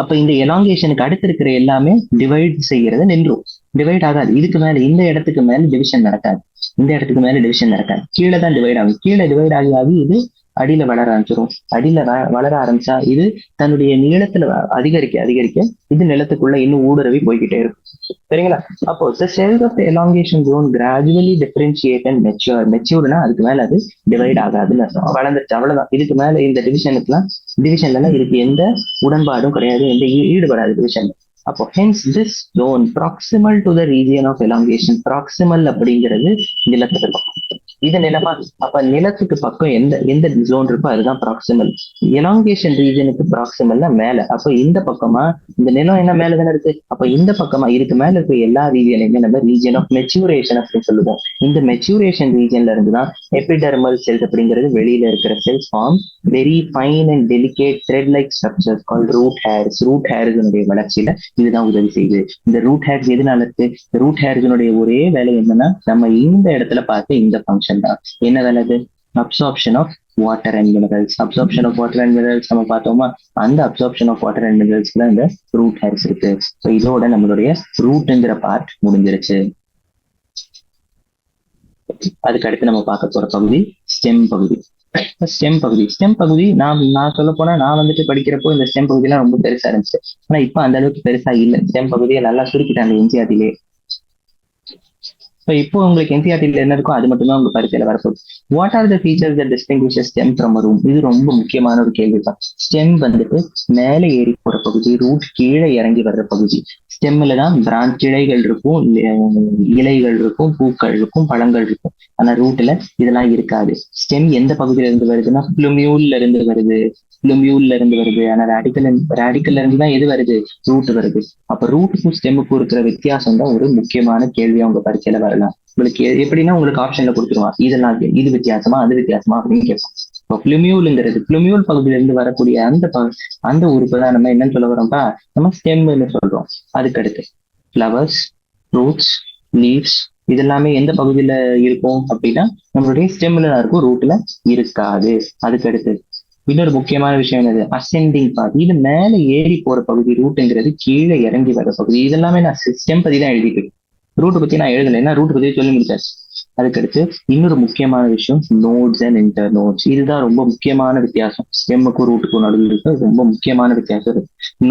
அப்ப இந்த எலாங்கேஷனுக்கு அடுத்து இருக்கிற எல்லாமே டிவைட் செய்யறது நின்றும். டிவைட் ஆகாது. இதுக்கு மேல இந்த இடத்துக்கு மேல டிவிஷன் நடக்காது. இந்த இடத்துக்கு மேல டிவிஷன் நடக்காது. கீழே தான் டிவைட் ஆகும். கீழே டிவைட் ஆகி ஆகி இது அடியில வளர ஆரம்பிச்சிடும். அடியில வளர ஆரம்பிச்சா இது தன்னுடைய நீளத்துல அதிகரிக்க இது நிலத்துக்குள்ள இன்னும் ஊடுருவி போய்கிட்டே இருக்கும். சரிங்களா? அப்போ the cells of the elongation zone gradually differentiate and mature. மெச்சூர்னா அதுக்கு மேல அது டிவைட் ஆகாதுன்னு அர்த்தம். வளர்ந்துச்சு, அவ்வளவுதான். இதுக்கு மேல இந்த டிவிஷன்ல இதுக்கு எந்த உடன்பாடும் கிடையாது, எந்த ஈடுபடாது டிவிஷன்ல. அப்போ hence this zone proximal to the region of elongation. proximal அப்படிங்கிறது நிலத்துக்கு பக்கம். இது நிலமா? அப்ப நிலத்துக்கு பக்கம் எந்த ஜோன் இருக்கோ அதுதான் ப்ராக்சிமல். எலாங்கேஷன் ரீஜனுக்கு ப்ராக்சிமல்னா மேல. அப்ப இந்த பக்கமா இந்த நிலம் என்ன மேல தானே இருக்கு. அப்ப இந்த பக்கமா இதுக்கு மேல இருக்க எல்லா ரீஜனையுமே நம்ம ரீஜன் ஆஃப் மெச்சூரேஷன் அப்படின்னு சொல்லுவோம். இந்த மெச்சூரேஷன் ரீஜன்ல இருந்துதான் எபிடெர்மல் செல்ஸ் அப்படிங்கிறது வெளியில இருக்கிற cells form very fine and delicate thread like structures called root hairs. Root hairs வளர்ச்சியில இதுதான் உதவி செய்யுது. இந்த ரூட் ஹேர்ஸ் எதனால இருக்கு? ரூட் ஹேர்ஸினுடைய ஒரே வேலை என்னன்னா நம்ம இந்த இடத்துல பார்த்து இந்த ஃபங்க்ஷன் தான். என்ன வேலை? Absorption of water and minerals. Absorption of water and minerals நம்ம பார்த்தோமா, அந்த அப்சார்ப்ஷன் ஆஃப் வாட்டர் அண்ட் மினரல்ஸ்ல இந்த ரூட் ஹேர்ஸ் இருக்கு. ஸோ இதோட நம்மளுடைய ரூட்ங்கிற பார்ட் முடிஞ்சிருச்சு. அதுக்கு அடுத்து நம்ம பார்க்க போற பகுதி ஸ்டெம் பகுதி. ஸ்டெம் பகுதி நான் சொல்ல போனா நான் வந்துட்டு படிக்கிறப்போ இந்த ஸ்டெம் பகுதி எல்லாம் ரொம்ப பெருசா இருந்துச்சு. ஆனா இப்ப அந்த அளவுக்கு பெருசா இல்லை. ஸ்டெம் பகுதியை நல்லா சுருக்கிட்டாங்க என்சிஆர்டிலே. இப்போ உங்களுக்கு என்சிஆர்டில என்ன இருக்கோ அது மட்டும்தான் உங்க பரீட்சையில வரப்போகுது. What are the features that distinguishes stem from root? இது ரொம்ப முக்கியமான ஒரு கேள்விதான். ஸ்டெம் வந்துட்டு மேலே ஏறி போற பகுதி, ரூட் கீழே இறங்கி வர்ற பகுதி. ஸ்டெம்ல தான் பிரான்ச் கிளைகள் இருக்கும், இலைகள் இருக்கும், பூக்கள் இருக்கும், பழங்கள் இருக்கும். ஆனா ரூட்ல இதெல்லாம் இருக்காது. ஸ்டெம் எந்த பகுதியில இருந்து வருதுன்னா பிளுமியூல்ல இருந்து வருது. ஆனா ரேடிக்கல்ல இருந்து தான் எது வருது? ரூட் வருது. அப்ப ரூட்டுக்கும் ஸ்டெம்முக்கும் இருக்கிற வித்தியாசம் தான் ஒரு முக்கியமான கேள்வியா உங்க பரீட்சையில வரலாம். உங்களுக்கு எப்படின்னா உங்களுக்கு ஆப்ஷன்ல கொடுத்துருவான், இதெல்லாம் இது வித்தியாசமா அது வித்தியாசமா அப்படின்னு கேட்பான். இப்போ பிளுமியூல் பகுதியில இருந்து வரக்கூடிய அந்த உறுப்பு தான் நம்ம என்னன்னு சொல்ல வரோம்ப்பா, நம்ம ஸ்டெம்னு சொல்றோம். அதுக்கடுத்து ஃபிளவர்ஸ், ஃப்ரூட்ஸ், லீவ்ஸ் இதெல்லாமே எந்த பகுதியில இருக்கும் அப்படின்னா நம்மளுடைய ஸ்டெம்ல தான் இருக்கும், ரூட்ல இருக்காது. அதுக்கடுத்து இன்னொரு முக்கியமான விஷயம் என்னது? Ascending part. இது மேல ஏறி போற பகுதி. ரூட்டுங்கிறது கீழே இறங்கி வர பகுதி. இதெல்லாமே நான் ஸ்டெம் பத்தி தான் எழுதிட்டு, ரூட் பத்தி நான் எழுதலை, ஏன்னா ரூட் பத்தி சொல்லி முடிச்சாச்சு. அதுக்கடுத்து இன்னொரு முக்கியமான விஷயம் நோட்ஸ் அண்ட் இன்டர் நோட்ஸ். இதுதான் ரொம்ப முக்கியமான வித்தியாசம். ஸ்டெம்முக்கும் ரூட்டுக்கும் நடுவில் இருக்க ரொம்ப முக்கியமான வித்தியாசம்.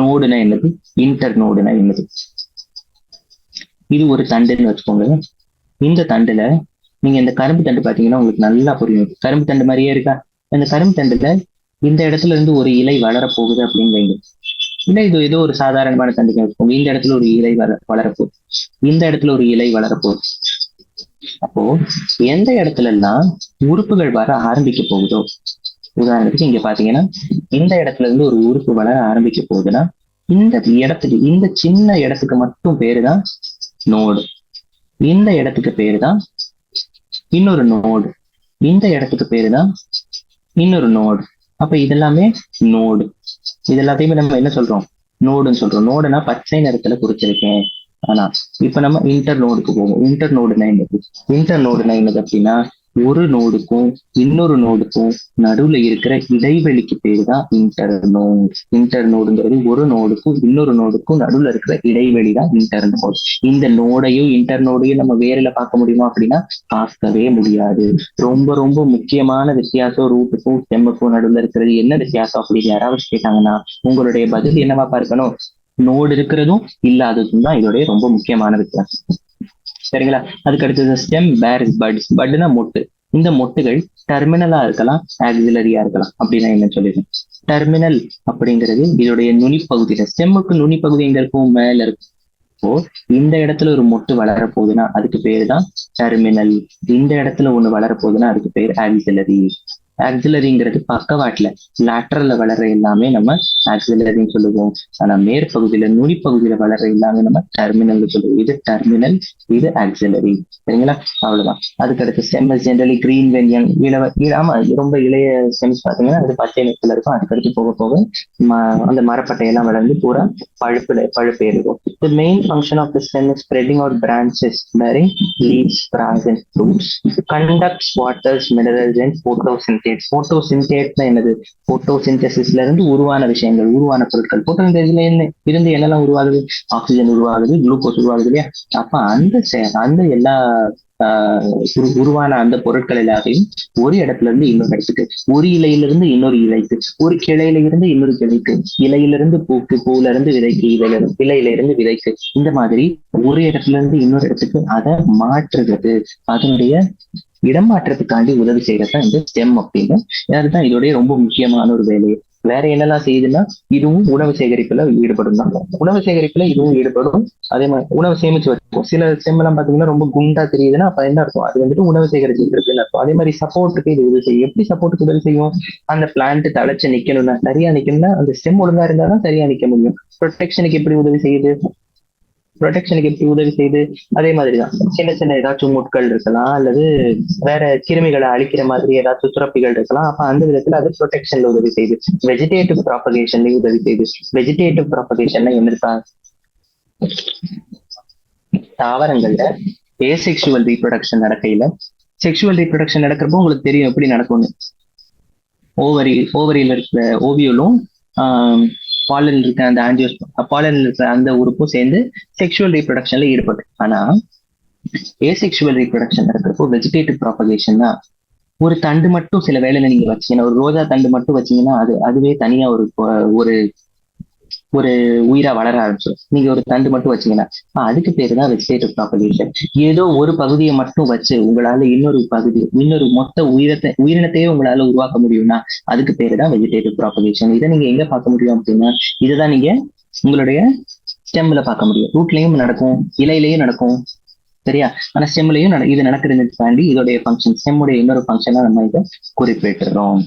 நோடுனா என்னது, இன்டர் நோடுனா என்னது? இது ஒரு தண்டுன்னு வச்சுக்கோங்க. இந்த தண்டுல நீங்க இந்த கரும்பு தண்டு பாத்தீங்கன்னா உங்களுக்கு நல்லா புரியும். கரும்பு தண்டு மாதிரியே இருக்கா? இந்த கரும்பு தண்டுல இந்த இடத்துல இருந்து ஒரு இலை வளரப்போகுது அப்படின்னு வைங்க. இல்லை இது ஏதோ ஒரு சாதாரணமான தண்டுக்கு வச்சுக்கோங்க. இந்த இடத்துல ஒரு இலை வளரப்போகுது, இந்த இடத்துல ஒரு இலை வளரப்போகுது. அப்போ எந்த இடத்துல எல்லாம் உறுப்புகள் வர ஆரம்பிக்க போகுதோ, உதாரணத்துக்கு இங்க பாத்தீங்கன்னா இந்த இடத்துல இருந்து ஒரு உறுப்பு வளர ஆரம்பிக்க போகுதுன்னா இந்த இடத்துக்கு, இந்த சின்ன இடத்துக்கு மட்டும் பேருதான் நோடு. இந்த இடத்துக்கு பேருதான் இன்னொரு நோடு. இந்த இடத்துக்கு பேருதான் இன்னொரு நோடு. அப்ப இதெல்லாமே நோடு. இது எல்லாத்தையுமே நம்ம என்ன சொல்றோம்? நோடுன்னு சொல்றோம். நோடுனா பச்சை நிறத்துல குறிச்சிருக்கேன். ஆனா இப்ப நம்ம இன்டர் நோடுக்கு போவோம். இன்டர் நோடுனா என்னது அப்படின்னா ஒரு நோடுக்கும் இன்னொரு நோடுக்கும் நடுவுல இருக்கிற இடைவெளிக்கு பேரு தான் இன்டர் நோடு. இன்டர் நோடுங்கிறது ஒரு நோடுக்கும் இன்னொரு நோடுக்கும் நடுவுல இருக்கிற இடைவெளி தான் இன்டர் நோடு. இந்த நோடையும் இன்டர் நோடையும் நம்ம வேறுல பார்க்க முடியுமா அப்படின்னா பார்க்கவே முடியாது. ரொம்ப ரொம்ப முக்கியமான வித்தியாசம் ரூட்டுக்கும் ஸ்டெம்முக்கும் நடுவுல இருக்கிறது. என்ன வித்தியாசம் அப்படின்னு யாராவது கேட்டாங்கன்னா உங்களுடைய பதில் என்னவா பார்க்கணும்? நோடு இருக்கிறதும் இல்லாததும் தான் இதோடைய ரொம்ப முக்கியமான வித்தியாசம். சரிங்களா? அதுக்கு அடுத்தது ஸ்டெம் பேர்ஸ் பட்ஸ். பட்னா மொட்டு. இந்த மொட்டுகள் டெர்மினலா இருக்கலாம், ஆக்சிலரியா இருக்கலாம். அப்படின்னா என்ன சொல்லிடுறேன்? டெர்மினல் அப்படிங்கிறது இதோடைய நுனிப்பகுதியில, ஸ்டெம்முக்கு நுனிப்பகுதி எங்க இருக்கும்? மேல இருக்கும். இப்போ இந்த இடத்துல ஒரு மொட்டு வளரப்போகுதுன்னா அதுக்கு பேரு தான் டெர்மினல். இந்த இடத்துல ஒண்ணு வளரப்போகுதுன்னா அதுக்கு பேர் ஆக்சிலரி. ஆக்சிலரிங்கிறது பக்கவாட்டுல, லேட்டரல்ல வளர்ற எல்லாமே நம்ம ஆக்சிலரின்னு சொல்லுவோம். ஆனா மேற்பகுதியில நுனிப்பகுதியில வளர்ற எல்லாமே நம்ம டெர்மினல் சொல்லுவோம். இது டெர்மினல், இது ஆக்சிலரி. சரிங்களா? அவ்வளவுதான். அதுக்கடுத்து stems generally green when young. ஆமா, ரொம்ப இளைய ஸ்டெம்ஸ் பாத்தீங்கன்னா அது பச்சை நிறத்துல இருக்கும். அதுக்கடுத்து போக போக அந்த மரப்பட்டையெல்லாம் வளர்ந்து பூரா பழுப்பு ஏறும். The main function of the stem is spreading out branches bearing leaves, branches and fruits. Conducts waters, minerals and photosynthesis. Photosynthesis என்னது? போட்டோசிந்தசிஸ்ல இருந்து உருவான விஷயங்கள், உருவான பொருட்கள். போட்டோசிந்தசிஸ்ல இருந்து என்னெல்லாம் உருவாகுது? ஆக்சிஜன் உருவாகுது, குளுக்கோஸ் உருவாகுது இல்லையா? அப்ப அந்த எல்லா உருவான அந்த பொருட்கள் எல்லாத்தையும் ஒரு இடத்துல இருந்து இன்னொரு இடத்துக்கு, ஒரு இலையிலிருந்து இன்னொரு இலைக்கு, ஒரு கிளையில இருந்து இன்னொரு கிளைக்கு, இலையிலிருந்து பூக்கு, பூல இருந்து விதைக்கு, இலையில இருந்து விதைக்கு, இந்த மாதிரி ஒரு இடத்துல இருந்து இன்னொரு இடத்துக்கு அதை மாற்றுறது, அதனுடைய இடமாற்றத்துக்காண்டி உதவி செய்யறதுதான் இந்த ஸ்டெம் அப்படின்னு. அதுதான் இதோடைய ரொம்ப முக்கியமான ஒரு வேலையை. வேற என்னெல்லாம் செய்யுதுன்னா இதுவும் உணவு சேகரிப்புல ஈடுபடும் தான். உணவு சேகரிப்புல இதுவும் ஈடுபடும். அதே மாதிரி உணவு சேமிச்சு வச்சுக்கும். சில ஸ்டெம் எல்லாம் பாத்தீங்கன்னா ரொம்ப குண்டா தெரியுதுன்னா அப்ப என்ன இருக்கும்? அது வந்துட்டு உணவு சேகரிச்சுட்டு இருக்குன்னு இருக்கும். அதே மாதிரி சப்போர்ட்டுக்கு இது உதவி செய்யும். எப்படி சப்போர்ட்டுக்கு உதவி செய்யும்? அந்த பிளான்ட் தழைச்சு நிக்கணும்னா, சரியா நிக்கணும்னா அந்த ஸ்டெம் ஒழுங்கா இருந்தாதான் சரியா நிக்க முடியும். ப்ரொடெக்ஷனுக்கு எப்படி உதவி செய்யுது? அதே மாதிரிதான் சின்ன சின்ன ஏதாச்சும் முட்கள் இருக்கலாம், அல்லது வேற கிருமிகளை அழிக்கிற மாதிரி ஏதாச்சும் சுரப்பிகள் இருக்கலாம். அப்ப அந்த விதத்துல அது ப்ரொடெக்ஷன்ல உதவி செய்யுது. வெஜிடேட்டிவ் ப்ராபகேஷன்ல உதவி செய்யுது. வெஜிடேட்டிவ் ப்ராபகேஷன்ல என்ன இருக்கா? தாவரங்கள்ல ஏசெக்சுவல் ரீப்ரொடக்ஷன் நடக்கையில, செக்ஷுவல் ரீப்ரொடக்ஷன் நடக்கிறப்போ உங்களுக்கு தெரியும் எப்படி நடக்கும்னு. ஓவரியில இருக்கிற ஓவியலும் பாலன் இருக்க அந்த ஆன்ஜியோஸ் பாலன் இருக்கிற அந்த உறுப்பும் சேர்ந்து செக்ஷுவல் ரீப்ரொடக்ஷன்ல ஈடுபட்டு. ஆனா ஏசெக்சுவல் ரீப்ரொடக்ஷன் நடக்கிறப்போ வெஜிடேட்டிவ் ப்ராபகேஷன் தான். ஒரு தண்டு மட்டும் சில வேலையில நீங்க வச்சீங்கன்னா, ஒரு ரோஜா தண்டு மட்டும் வச்சீங்கன்னா அதுவே தனியா ஒரு ஒரு ஒரு உயிரா வளர ஆரம்பிச்சிடும். நீங்க ஒரு தண்டு மட்டும் வச்சீங்கன்னா அதுக்கு பேரு தான் வெஜிடேட்டிவ் ப்ராபகேஷன். ஏதோ ஒரு பகுதியை மட்டும் வச்சு உங்களால இன்னொரு மொத்த உயிரினத்தையே உங்களால உருவாக்க முடியும்னா அதுக்கு பேரு தான் வெஜிடேட்டிவ் ப்ராபகேஷன். இதை நீங்க எங்க பார்க்க முடியும் அப்படின்னா, இதுதான் நீங்க உங்களுடைய ஸ்டெம்ல பார்க்க முடியும். ரூட்லயும் நடக்கும், இலையிலையும் நடக்கும், சரியா? ஆனா ஸ்டெம்லயும் இது நடக்கிறது தாண்டி இதோடைய ஃபங்க்ஷன், ஸ்டெம்முடைய இன்னொரு ஃபங்க்ஷனா நம்ம இதை குறிப்பிட்டுறோம்.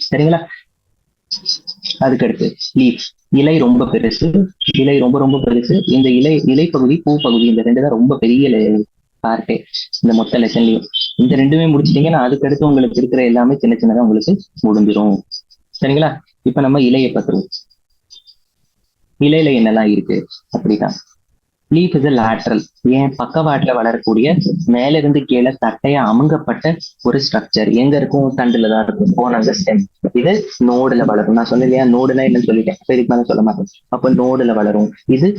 சரிங்களா? அதுக்கடுத்து லீஃப். இலை ரொம்ப பெருசு, இலை ரொம்ப ரொம்ப பெருசு. இந்த இலைப்பகுதி பூப்பகுதி இந்த ரெண்டு தான் ரொம்ப பெரிய பார்ட்டே இந்த மொத்த லெசன்லயும். இந்த ரெண்டுமே முடிச்சிட்டீங்கன்னா அதுக்கடுத்து உங்களுக்கு இருக்கிற எல்லாமே சின்ன சின்னதா உங்களுக்கு முடிஞ்சிடும். சரிங்களா? இப்ப நம்ம இலையை பத்துருவோம். இலையில என்னெல்லாம் இருக்கு அப்படிதான். லீஃப் இஸ் லேட்ரல், ஏன் பக்கவாட்டுல வளரக்கூடிய மேல இருந்து கீழே தட்டையா அமுங்கப்பட்ட ஒரு ஸ்ட்ரக்சர். எங்க இருக்கும்? தண்டுல தான் இருக்கும். போன ஸ்டெம். இது நோடுல வளரும். நான் சொல்லலையா நோடுனா என்னன்னு சொல்லிட்டேன், இதுக்கு மேல சொல்ல மாட்டேன். அப்ப நோடுல வளரும். இது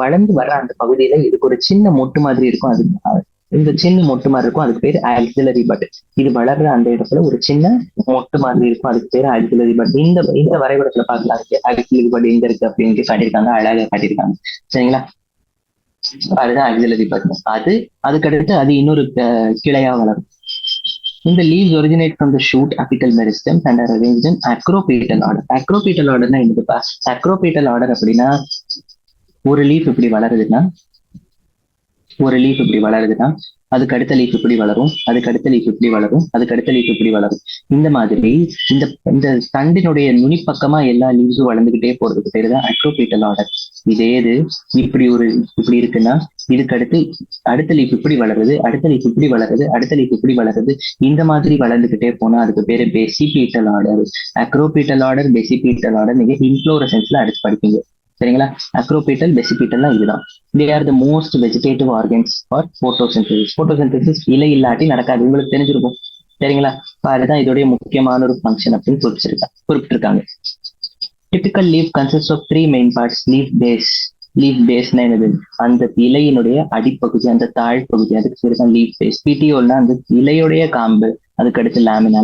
வளர்ந்து வர அந்த பகுதியில இதுக்கு ஒரு சின்ன மொட்டு மாதிரி இருக்கும். அது இந்த சின்ன மொட்டு மாதிரி இருக்கும், அதுக்கு பேர் ஆக்சிலரி பட். இது வளர்ற அந்த இடத்துல ஒரு சின்ன மொட்டு மாதிரி இருக்கும், அதுக்கு பேர் ஆக்சிலரி பட். இந்த வரைபடத்துல பார்க்கலாம், ஆக்சிலரி பட் எங்க இருக்கு அப்படின்னு காட்டியிருக்காங்க, அழகா காட்டியிருக்காங்க. சரிங்களா? அதுதான் ஆக்சிலரி பட். அதுக்கடுத்து அது இன்னொரு கிளையா வளரும். இந்த leaves originate from the shoot apical meristers and are arranged in acropetal order. acropetal orderனா என்னதுப்பா? acropetal order அப்படின்னா ஒரு லீஃப் இப்படி வளருதுன்னா அதுக்கு அடுத்த லீஃப் இப்படி வளரும், அதுக்கு அடுத்த லீஃப் இப்படி வளரும், அதுக்கு அடுத்த லீஃப் இப்படி வளரும். இந்த மாதிரி இந்த தண்டினுடைய நுனிப்பக்கமா எல்லா லீவ்ஸும் வளர்ந்துகிட்டே போறதுக்கு பேரு தான் அக்ரோபீட்டல் ஆர்டர். இது இப்படி இருக்குன்னா இதுக்கு அடுத்த லீஃப் இப்படி வளருது, அடுத்த லீஃப் இப்படி வளருது, அடுத்த லீஃப் இப்படி வளருது. இந்த மாதிரி வளர்ந்துகிட்டே போனா அதுக்கு பேரு பெசிபீட்டல் ஆர்டர். அக்ரோபீட்டல் ஆர்டர், பெசிபீட்டல் ஆர்டர் நீங்க இன்ஃப்ளோரசன்ஸ்ல அடுத்து படிப்பீங்க. சரிங்களா? அக்ரோபீட்டல், பெசிபீட்டல்லாம் இதுதான். They are the most vegetative organs for photosynthesis. photosynthesis இலை இல்லாட்டி நடக்காது, உங்களுக்கு தெரிஞ்சிருக்கும். சரிங்களா? அதுதான் இதோடைய முக்கியமான ஒரு ஃபங்க்ஷன் அப்படின்னு குறிப்பிட்டிருக்காங்க. Typical leaf consists of 3 main parts. Leaf பேஸ்னா என்னது? அந்த இலையினுடைய அடிப்பகுதி, அந்த தாழ்பகுதி, அதுக்கு பேர் தான் லீஃப் பேஸ். பிடிஓல்னா அந்த இலையுடைய காம்பு, அதுக்கு அடுத்து லாமினா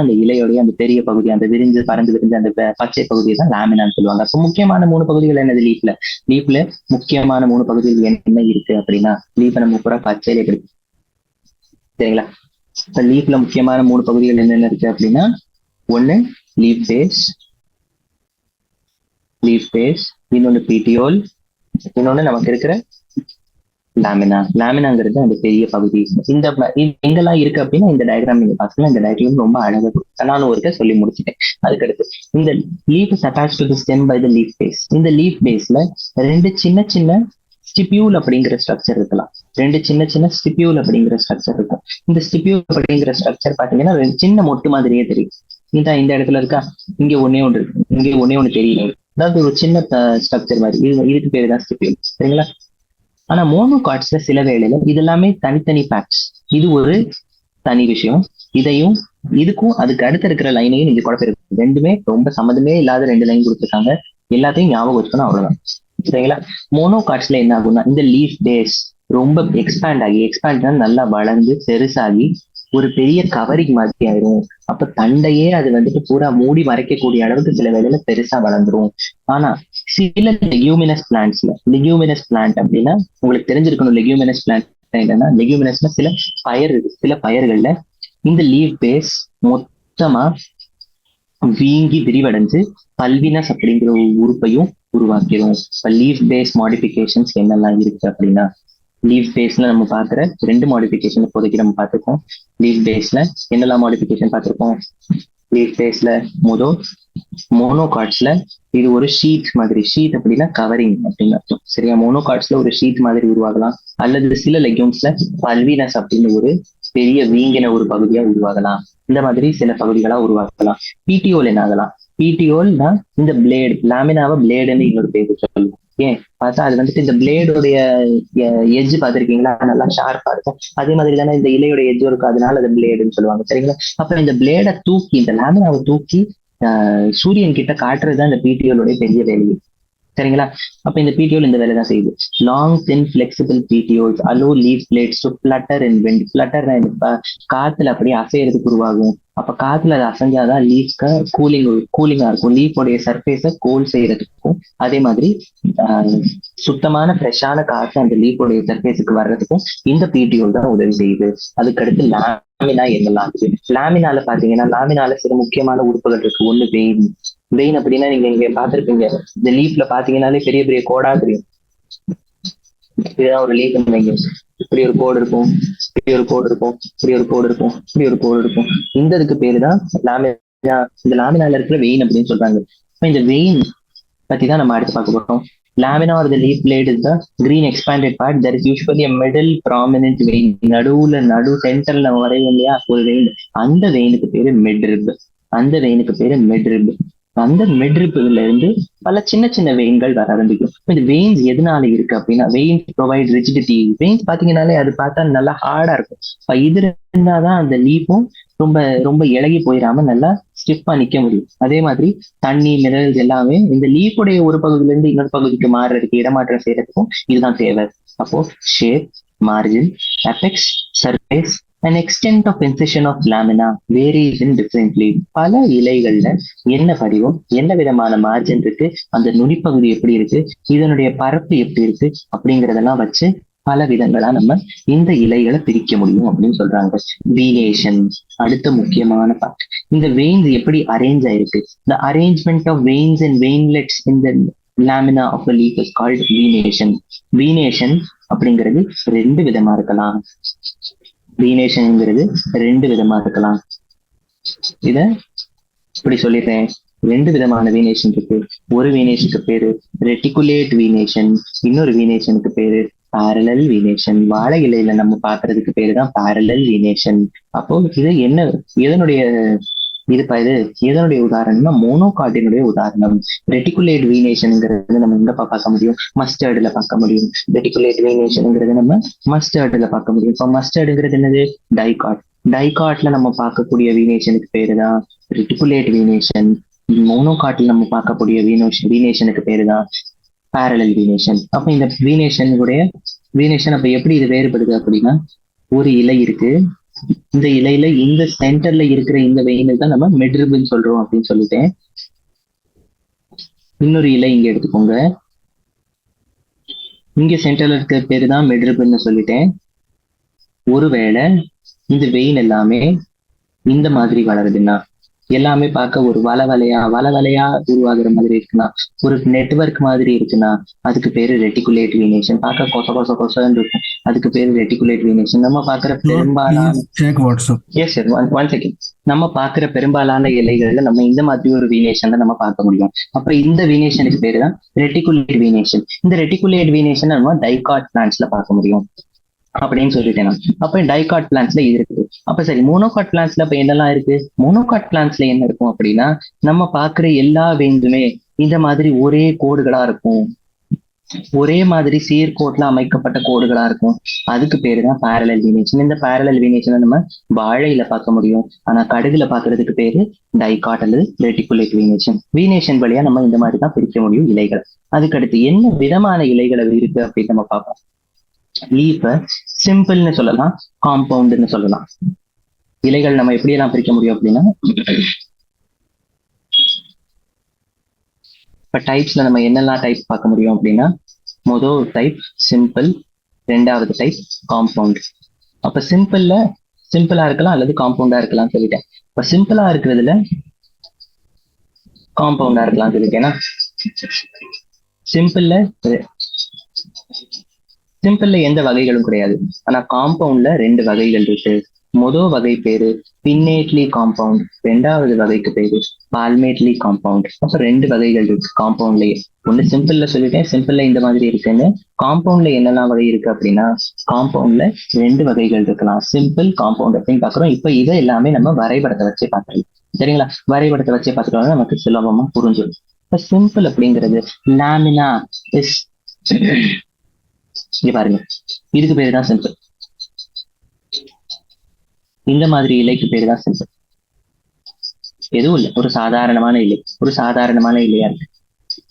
அந்த இலையோடைய அந்த பெரிய பகுதி, அந்த பறந்து விரிஞ்ச அந்த பச்சை பகுதியை தான் லாமினான்னு சொல்லுவாங்க. அப்போ முக்கியமான 3 பகுதிகள் என்னது லீஃப்ல முக்கியமான 3 பகுதிகள் என்ன இருக்கு அப்படின்னா, லீஃப் நம்ம பூரா பச்சையில கிடைக்கும். சரிங்களா? இப்ப லீஃப்ல முக்கியமான 3 பகுதிகள் என்னென்ன இருக்கு அப்படின்னா, ஒண்ணு லீஃப் பேஸ், இன்னொன்னு பிடிஓல், இன்னொன்னு நமக்கு இருக்கிற லாமினாங்கிறது அந்த பெரிய பகுதி. இந்த எங்கெல்லாம் இருக்கு அப்படின்னா இந்த டயக்ராம் நீங்க பாத்தீங்கன்னா, இந்த டயக்ராம் ரொம்ப அழகா நானும் ஒருக்க சொல்லி முடிச்சிட்டேன். அதுக்கடுத்து இந்த leaf is attached to the stem by the leaf base. இந்த லீஃப் பேஸ்ல 2 சின்ன சின்ன ஸ்டிபியூல் அப்படிங்கிற ஸ்ட்ரக்சர் இருக்கலாம். 2 சின்ன ஸ்டிபியூல் அப்படிங்கிற ஸ்ட்ரக்சர் இருக்கும். இந்த ஸ்டிபியூல் அப்படிங்கிற ஸ்ட்ரக்சர் பாத்தீங்கன்னா சின்ன மொட்டு மாதிரியே தெரியும். இந்த இடத்துல இருக்கா, இங்க ஒன்னே ஒண்ணு தெரியும். அதாவது ஒரு சின்ன ஸ்ட்ரக்சர் மாதிரி, இதுக்கு பேரு தான் ஸ்டிபியூல். சரிங்களா? ஆனா மோனோகாட்ஸ்ல சில வேளையில இது எல்லாமே தனித்தனி பேக்ஸ். இது ஒரு தனி விஷயம். இதுக்கும் அதுக்கு அடுத்து இருக்கிற லைனையும் நீங்க குழப்பிருக்கு. ரெண்டுமே ரொம்ப சம்மந்தமே இல்லாத 2 லைன் கொடுத்துருக்காங்க. எல்லாத்தையும் ஞாபகம் வச்சுக்கணும், அவ்வளவுதான். சரிங்களா? மோனோகாட்ஸ்ல என்ன ஆகும்னா, இந்த லீஃப் பேஸ் ரொம்ப எக்ஸ்பேண்ட் நல்லா வளர்ந்து பெருசாகி ஒரு பெரிய கவரிங் மாதிரி ஆயிரும். அப்ப தண்டையே அது வந்துட்டு பூரா மூடி மறைக்கக்கூடிய அளவுக்கு சில வேளையில பெருசா வளர்ந்துரும். ஆனா சில லெக்யூமினஸ் பிளான்ட் அப்படின்னா உங்களுக்கு தெரிஞ்சிருக்கணும். லெக்யூமினஸ் பிளான்ட் என்னன்னா, லெக்யூமினஸ்னா சில பயிர்கள்ல இந்த லீஃப் பேஸ் மொத்தமா வீங்கி விரிவடைஞ்சு பல்வினஸ் அப்படிங்கிற ஒரு உறுப்பையும் உருவாக்கிடும். இப்ப லீஃப் பேஸ் மாடிஃபிகேஷன்ஸ் என்னெல்லாம் இருக்கு அப்படின்னா, லீஃப் பேஸ்ல நம்ம பாக்குற 2 மாடிஃபிகேஷன் இப்போதைக்கு நம்ம பார்த்திருக்கோம். லீஃப் பேஸ்ல என்னெல்லாம் மாடிஃபிகேஷன் பார்த்திருக்கோம்? லீஃப் பேஸ்ல மோனோகாட்ஸ்ல இது ஒரு ஷீட் அப்படின்னா கவரிங் அப்படின்னு அர்த்தம். சரியா? மோனோகாட்ஸ்ல ஒரு ஷீட் மாதிரி உருவாகலாம், அல்லது சில லெக்யூம்ஸ்ல பல்வினஸ் அப்படின்னு ஒரு பெரிய வீங்கின ஒரு பகுதியா உருவாகலாம். இந்த மாதிரி சில பகுதிகளா உருவாக்கலாம். பிடிஓல் என்ன ஆகலாம்? பிடிஓல்னா இந்த பிளேடு, லாமினாவை பிளேடுன்னு இன்னொரு பேர் சொல்லுவோம். ஏன் பார்த்தா அது வந்துட்டு இந்த பிளேடோடைய எட்ஜ் பார்த்திருக்கீங்களா, நல்லா ஷார்ப்பா இருக்கும். அதே மாதிரி தானே இந்த இலையோட எட்ஜும் இருக்கும், அதனால அது பிளேடுன்னு சொல்லுவாங்க. சரிங்களா? அப்ப இந்த பிளேடை தூக்கி, இந்த லேமினாவை தூக்கி சூரியன் கிட்ட காட்டுறதுதான் இந்த பிடிஓடைய பெரிய வேலையை. சரிங்களா? அப்ப இந்த பிடிஓல் இந்த வேலை தான் செய்யுது. Long thin flexible petioles allow leaf blades to flutter and bend. Flutter காத்துல அப்படியே அசையறதுக்கு உருவாகும். அப்ப காத்துல அது அசைஞ்சாதான் லீஃப்க்கு கூலிங்கா இருக்கும். லீஃபோடைய சர்ஃபேஸை கோல் செய்யறதுக்கும், அதே மாதிரி சுத்தமான ஃப்ரெஷ்ஷான காற்று அந்த லீஃபோடைய சர்ஃபேஸுக்கு வர்றதுக்கும் இந்த பிடிஓல் தான் உதவி செய்யுது. அதுக்கடுத்து லாமினா என்னெல்லாம் இருக்கு? லாமினால பாத்தீங்கன்னா, லாமினால சில முக்கியமான உறுப்புகள் இருக்கு. ஒண்ணு வெயின். வெயின் அப்படின்னா நீங்க இங்க பாத்திருப்பீங்க, இந்த லீஃப்ல பாத்தீங்கன்னாலே பெரிய பெரிய கோடா தெரியும். இதுதான் ஒரு லீஃப். இப்படி ஒரு கோடு இருக்கும், இப்படி ஒரு கோடு இருக்கும், இப்படி ஒரு கோடு இருக்கும், இப்படி ஒரு கோடு இருக்கும். இந்த இதுக்கு பேருதான் லாமினா. இந்த லாமினால இருக்கிற வெயின் அப்படின்னு சொல்றாங்க. இப்ப இந்த வெயின் பத்தி தான் நம்ம அடுத்து பார்க்க போறோம். Lamina or the leaf blade is the green expanded part. There is usually a middle prominent vein. நடு சென்டர்ல வரையும் இல்லையா ஒரு வெயின், அந்த வெயினுக்கு பேரு மிட்ரிப். அந்த வெயினுக்கு பேரு மிட்ரிப். அந்த மிட்ரிப்ல இருந்து பல சின்ன சின்ன வெயின்கள் வர ஆரம்பிக்கும். இந்த வெயின்ஸ் எதனால இருக்கு அப்படின்னா, வெயின்ஸ் ப்ரொவைட் ரிஜிடிட்டி. வெயின்ஸ் பாத்தீங்கன்னாலே அது பார்த்தா நல்லா ஹார்டா இருக்கும். இது இருந்தாதான் அந்த லீஃபும் ரொம்ப ரொம்ப இலகி போயிடாம நல்லா ஸ்டிஃபா நிக்க முடியும். அதே மாதிரி தண்ணி, மினரல்ஸ் எல்லாமே இந்த லீஃபுடைய ஒரு பகுதியில இருந்து இன்னொரு பகுதிக்கு மாறுறதுக்கு, இடமாற்றம் செய்யறதுக்கும் இதுதான் தேவை. அப்போ shape, margin, apex, surface and extent of incision of lamina varies in differently. பல இலைகள்ல என்ன வடிவம், என்ன விதமான மார்ஜின் இருக்கு, அந்த நுனிப்பகுதி எப்படி இருக்கு, இதனுடைய பரப்பு எப்படி இருக்கு அப்படிங்கறதெல்லாம் வச்சு பல விதங்களா நம்ம இந்த இலைகளை பிரிக்க முடியும் அப்படின்னு சொல்றாங்க. வீனேஷன் அடுத்த முக்கியமான பார்ட். இந்த வெயின்ஸ் எப்படி அரேஞ்ச் ஆயிருக்கு? The arrangement of veins and veinlets in the lamina of the leaf is called venation. Venation அப்படிங்கிறது ரெண்டு விதமா இருக்கலாம். வீனேஷன்ங்கிறது ரெண்டு விதமா இருக்கலாம். இத இப்படி சொல்லிட்டேன், ரெண்டு விதமான வீனேஷன் இருக்கு. ஒரு வீனேஷனுக்கு பேரு ரெட்டிகுலேட் வீனேஷன், இன்னொரு வீனேஷனுக்கு பேரு பேரலல் வீனேஷன். வாழை இலையில நம்ம பாக்குறதுக்கு பேருதான் பேரலல் வீனேஷன். அப்போ இது என்ன, எதனுடைய எதனுடைய உதாரணம்னா மோனோகாட்டினுடைய உதாரணம். ரெட்டிகுலேட் வீனேஷன்ங்கிறது நம்ம எங்க பார்க்க முடியும்? மஸ்டர்ட்ல பார்க்க முடியும். ரெட்டிகுலேட் வீனேஷன்ங்கிறது நம்ம மஸ்டர்ட்ல பார்க்க முடியும். இப்போ மஸ்டர்டுங்கிறது என்னது? டைகாட். டைகாட்ல நம்ம பார்க்கக்கூடிய வீனேஷனுக்கு பேருதான் ரெட்டிகுலேட் வீனேஷன். மோனோகாட்ல நம்ம பார்க்கக்கூடிய வீனேஷனுக்கு பேருதான் பேரலல் வீனேஷன். அப்ப இந்த வீனேஷன் அப்ப எப்படி இது வேறுபடுது அப்படின்னா, ஒரு இலை இருக்கு, இந்த இலையில இந்த சென்டர்ல இருக்கிற இந்த வெயினை தான் நம்ம மிட்ரிப்னு சொல்றோம் அப்படின்னு சொல்லிட்டேன். இன்னொரு இலை இங்க எடுத்துக்கோங்க, இங்க சென்டர்ல இருக்கிற பேரு தான் மிட்ரிப்னு சொல்லிட்டேன். ஒருவேளை இந்த வெயின் எல்லாமே இந்த மாதிரி வளருதுன்னா, எல்லாமே பார்க்க ஒரு வலையா உருவாகுற மாதிரி இருக்குன்னா, ஒரு நெட்வொர்க் மாதிரி இருக்குன்னா, அதுக்கு பேரு ரெட்டிகுலேட் வீனேஷன். பார்க்க கொசன்னு இருக்கும், அதுக்கு பேரு ரெட்டிகுலேட் வீனேஷன். நம்ம பாக்குற பெரும்பாலான நம்ம பாக்குற பெரும்பாலான இலைகள்ல நம்ம இந்த மாதிரி ஒரு வீனேஷன் நம்ம பார்க்க முடியும். அப்ப இந்த வீனேஷனுக்கு பேரு தான் ரெட்டிகுலேட் வீனேஷன். இந்த ரெட்டிகுலேட் வீனேஷன் நம்ம டைகாட் பிளான்ட்ஸ்ல பார்க்க முடியும் அப்படின்னு சொல்லிட்டேன். அப்ப டைகாட் பிளான்ட்ஸ்ல இது இருக்குது. அப்ப சரி, மோனோகாட் பிளான்ட்ஸ்ல இப்ப என்னெல்லாம் இருக்கு? மோனோகாட் பிளான்ட்ஸ்ல என்ன இருக்கும் அப்படின்னா, நம்ம பாக்குற எல்லா வெயின்ஸுமே இந்த மாதிரி ஒரே கோடுகளா இருக்கும், ஒரே மாதிரி சீர்கோட்ல அமைக்கப்பட்ட கோடுகளா இருக்கும். அதுக்கு பேருதான் பேரலல் வீனேஷன். இந்த பேரலல் வீனேஷனை நம்ம வாழையில பார்க்க முடியும், ஆனா கடுகுல பாக்குறதுக்கு பேரு டைகாட் அல்லது ரெட்டிகுலேட் வீனேஷன். வீனேஷன் வழியா நம்ம இந்த மாதிரி தான் பிரிக்க முடியும் இலைகள். அதுக்கடுத்து என்ன விதமான இலைகள் இருக்கு அப்படின்னு நம்ம பார்ப்போம். லீஃப சிம்பிள்னு சொல்லலாம், காம்பவுண்ட்னு சொல்லலாம். இலைகள் நம்ம எப்படி எல்லாம் பிரிக்க முடியும் அப்படின்னா, இப்ப டைப்ஸ்ல நம்ம என்னெல்லாம் டைப் பார்க்க முடியும் அப்படின்னா, முதல் டைப் சிம்பிள், ரெண்டாவது டைப் காம்பவுண்ட். அப்ப சிம்பிளா இருக்கலாம் அல்லது காம்பவுண்டா இருக்கலாம் சொல்லிட்டேன். இப்ப சிம்பிளா இருக்கிறதுல காம்பவுண்டா இருக்கலாம் சொல்லிட்டேன்னா, சிம்பிள்ல எந்த வகைகளும் கிடையாது, ஆனா காம்பவுண்ட்ல ரெண்டு வகைகள் இருக்கு. முதல் வகை பேரு பின்னேட்லி காம்பவுண்ட், ரெண்டாவது வகைக்கு பேரு பால்மேட்லி காம்பவுண்ட். அப்ப ரெண்டு வகைகள் இருக்கு காம்பவுண்ட்லயே. ஒண்ணு சிம்பிள்ல சொல்லிட்டேன், சிம்பிள்ல இந்த மாதிரி இருக்குன்னு. காம்பவுண்ட்ல என்னெல்லாம் வகை இருக்கு அப்படின்னா, காம்பவுண்ட்ல ரெண்டு வகைகள் இருக்கலாம், சிம்பிள், காம்பவுண்ட் அப்படின்னு பாக்குறோம். இப்ப இதை எல்லாமே நம்ம வரைபடத்தை வச்சே பார்க்கலாம். சரிங்களா? வரைபடத்தை வச்சே பார்த்துட்டோம்னா நமக்கு சுலபமா புரிஞ்சிடும். இப்ப சிம்பிள் அப்படிங்கிறது லாமினா இஸ் இங்க பாருங்க, இதுக்கு பேரு தான் சிம்பிள். இந்த மாதிரி இலைக்கு பேரு தான் சிம்பிள். எதுவும் இல்லை, ஒரு சாதாரணமான இலை, ஒரு சாதாரணமான இலையா இருக்கு.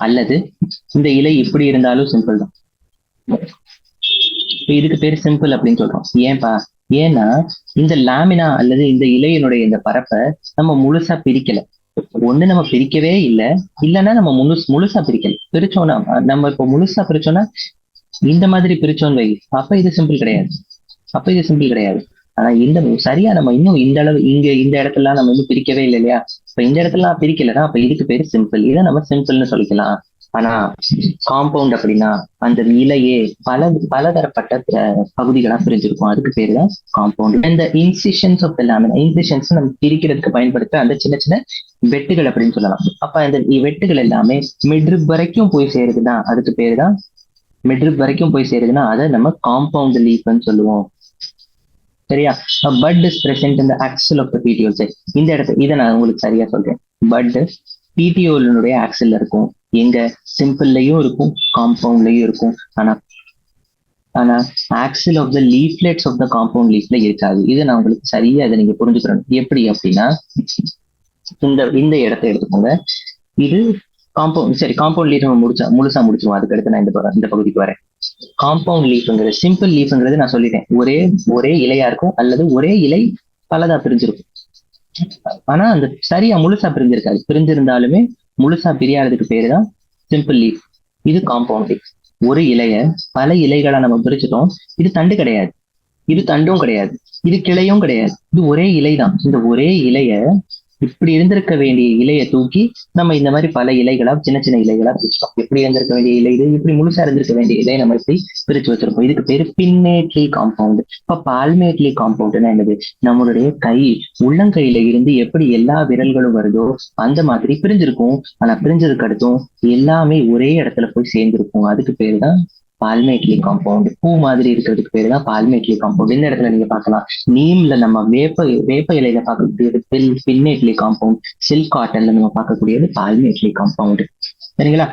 அல்லது இந்த இலை இப்படி இருந்தாலும் சிம்பிள் தான். இதுக்கு பேரு சிம்பிள் அப்படின்னு சொல்றோம். ஏன்பா? ஏன்னா இந்த லாமினா அல்லது இந்த இலையினுடைய இந்த பரப்பை நம்ம முழுசா பிரிக்கல. ஒண்ணு நம்ம பிரிக்கவே இல்லை, இல்லைன்னா நம்ம முழுசா பிரிக்கல. பிரிச்சோம்னா நம்ம இப்போ முழுசா பிரிச்சோம்னா இந்த மாதிரி பிரிச்சோன்னு வை, அப்ப இது சிம்பிள் கிடையாது. ஆனா இந்த சரியா நம்ம இன்னும் இந்த அளவு இந்த இடத்துல நம்ம இன்னும் பிரிக்கவே இல்லை இல்லையா? இப்ப இந்த இடத்துல பிரிக்கலன்னா அப்ப இதுக்கு பேரு சிம்பிள். இதை நம்ம சிம்பிள்னு சொல்லிக்கலாம். ஆனா காம்பவுண்ட் அப்படின்னா அந்த இலையே பலதரப்பட்ட பகுதிகளா பிரிஞ்சிருக்கும், அதுக்கு பேரு தான் காம்பவுண்ட். இந்த இன்சிஷன்ஸ் ஆஃப் த லாமினா, இன்சிஷன்ஸ் நம்ம பிரிக்கிறதுக்கு பயன்படுத்த அந்த சின்ன சின்ன வெட்டுகள் அப்படின்னு சொல்லலாம். அப்ப அந்த வெட்டுகள் எல்லாமே மிட்ரிப் வரைக்கும் போய் சேருதுன்னா அதுக்கு பேரு தான் மிட்ரிப் வரைக்கும் போய் சேருதுன்னா அதை நம்ம காம்பவுண்ட் லீஃப்னு சொல்லுவோம். சரியா? பட் இஸ் பிரசன்ட் இந்த ஆக்சில் ஆஃப் த பிடிஓல். சரி, இந்த இடத்துல இதை நான் உங்களுக்கு சரியா சொல்றேன். பட் பிடிஓலுடைய ஆக்சில் இருக்கும். எங்க? சிம்பிள்லயும் இருக்கும், காம்பவுண்ட்லயும் இருக்கும். ஆனா axil of the leaflets of the compound லீஃப்ல இருக்காது. இதை நான் உங்களுக்கு சரியா இதை நீங்க புரிஞ்சுக்கணும். எப்படி அப்படின்னா, இந்த இடத்த எடுத்துக்கோங்க. இது காம்பவுண்ட். சரி, காம்பவுண்ட் லீஃப் நம்ம முழுசா முடிச்சிருவோம். அதுக்கு அடுத்து நான் இந்த பகுதிக்கு வரேன். காம்பவுண்ட் லீஃப்ங்கிறது, சிம்பிள் லீஃப்ங்கிறது நான் சொல்லிட்டேன், ஒரே இலையா இருக்கும் அல்லது ஒரே இலை பலதா பிரிஞ்சிருக்கும். ஆனா அந்த சரியா முழுசா பிரிஞ்சிருக்காது. பிரிஞ்சிருந்தாலுமே முழுசா பிரியாததுக்கு பேருதான் சிம்பிள் லீஃப். இது காம்பவுண்ட் லீஃப். ஒரு இலைய பல இலைகளா நம்ம பிரிச்சுட்டோம். இது தண்டு கிடையாது, இது தண்டும் கிடையாது, இது கிளையும் கிடையாது, இது ஒரே இலை தான். இந்த ஒரே இலைய இப்படி இருந்திருக்க வேண்டிய இலையை தூக்கி நம்ம இந்த மாதிரி பல இலைகளா சின்ன சின்ன இலைகளா பிரிச்சிட்டோம். எப்படி இருந்திருக்க வேண்டிய இலை இது, இப்படி முழுசா இருந்திருக்க வேண்டிய இலையை நம்ம இப்படி பிரிச்சு வச்சிருக்கோம். இதுக்கு பேரு பின்னேட்லி காம்பவுண்ட். இப்ப பால்மேட்லி காம்பவுண்ட்னா என்னது? நம்மளுடைய கை, உள்ளங்கையில இருந்து எப்படி எல்லா விரல்களும் வருதோ அந்த மாதிரி பிரிஞ்சிருக்கும். ஆனா பிரிஞ்சதுக்கு அடுத்தும் எல்லாமே ஒரே இடத்துல போய் சேர்ந்திருக்கும். அதுக்கு பேருதான் பால்மேட்லி காம்பவுண்ட். பூ மாதிரி இருக்கிறதுக்கு பேரு தான் பால்மேட்லி காம்பவுண்ட். இந்த இடத்துல நீங்க பார்க்கலாம், நீம்ல நம்ம வேப்ப இலையில பார்க்கக்கூடியது பின்னேட்லி காம்பவுண்ட், சில்க் காட்டன்ல நம்ம பார்க்கக்கூடியது பால்மேட்லி காம்பவுண்ட். சரிங்களா?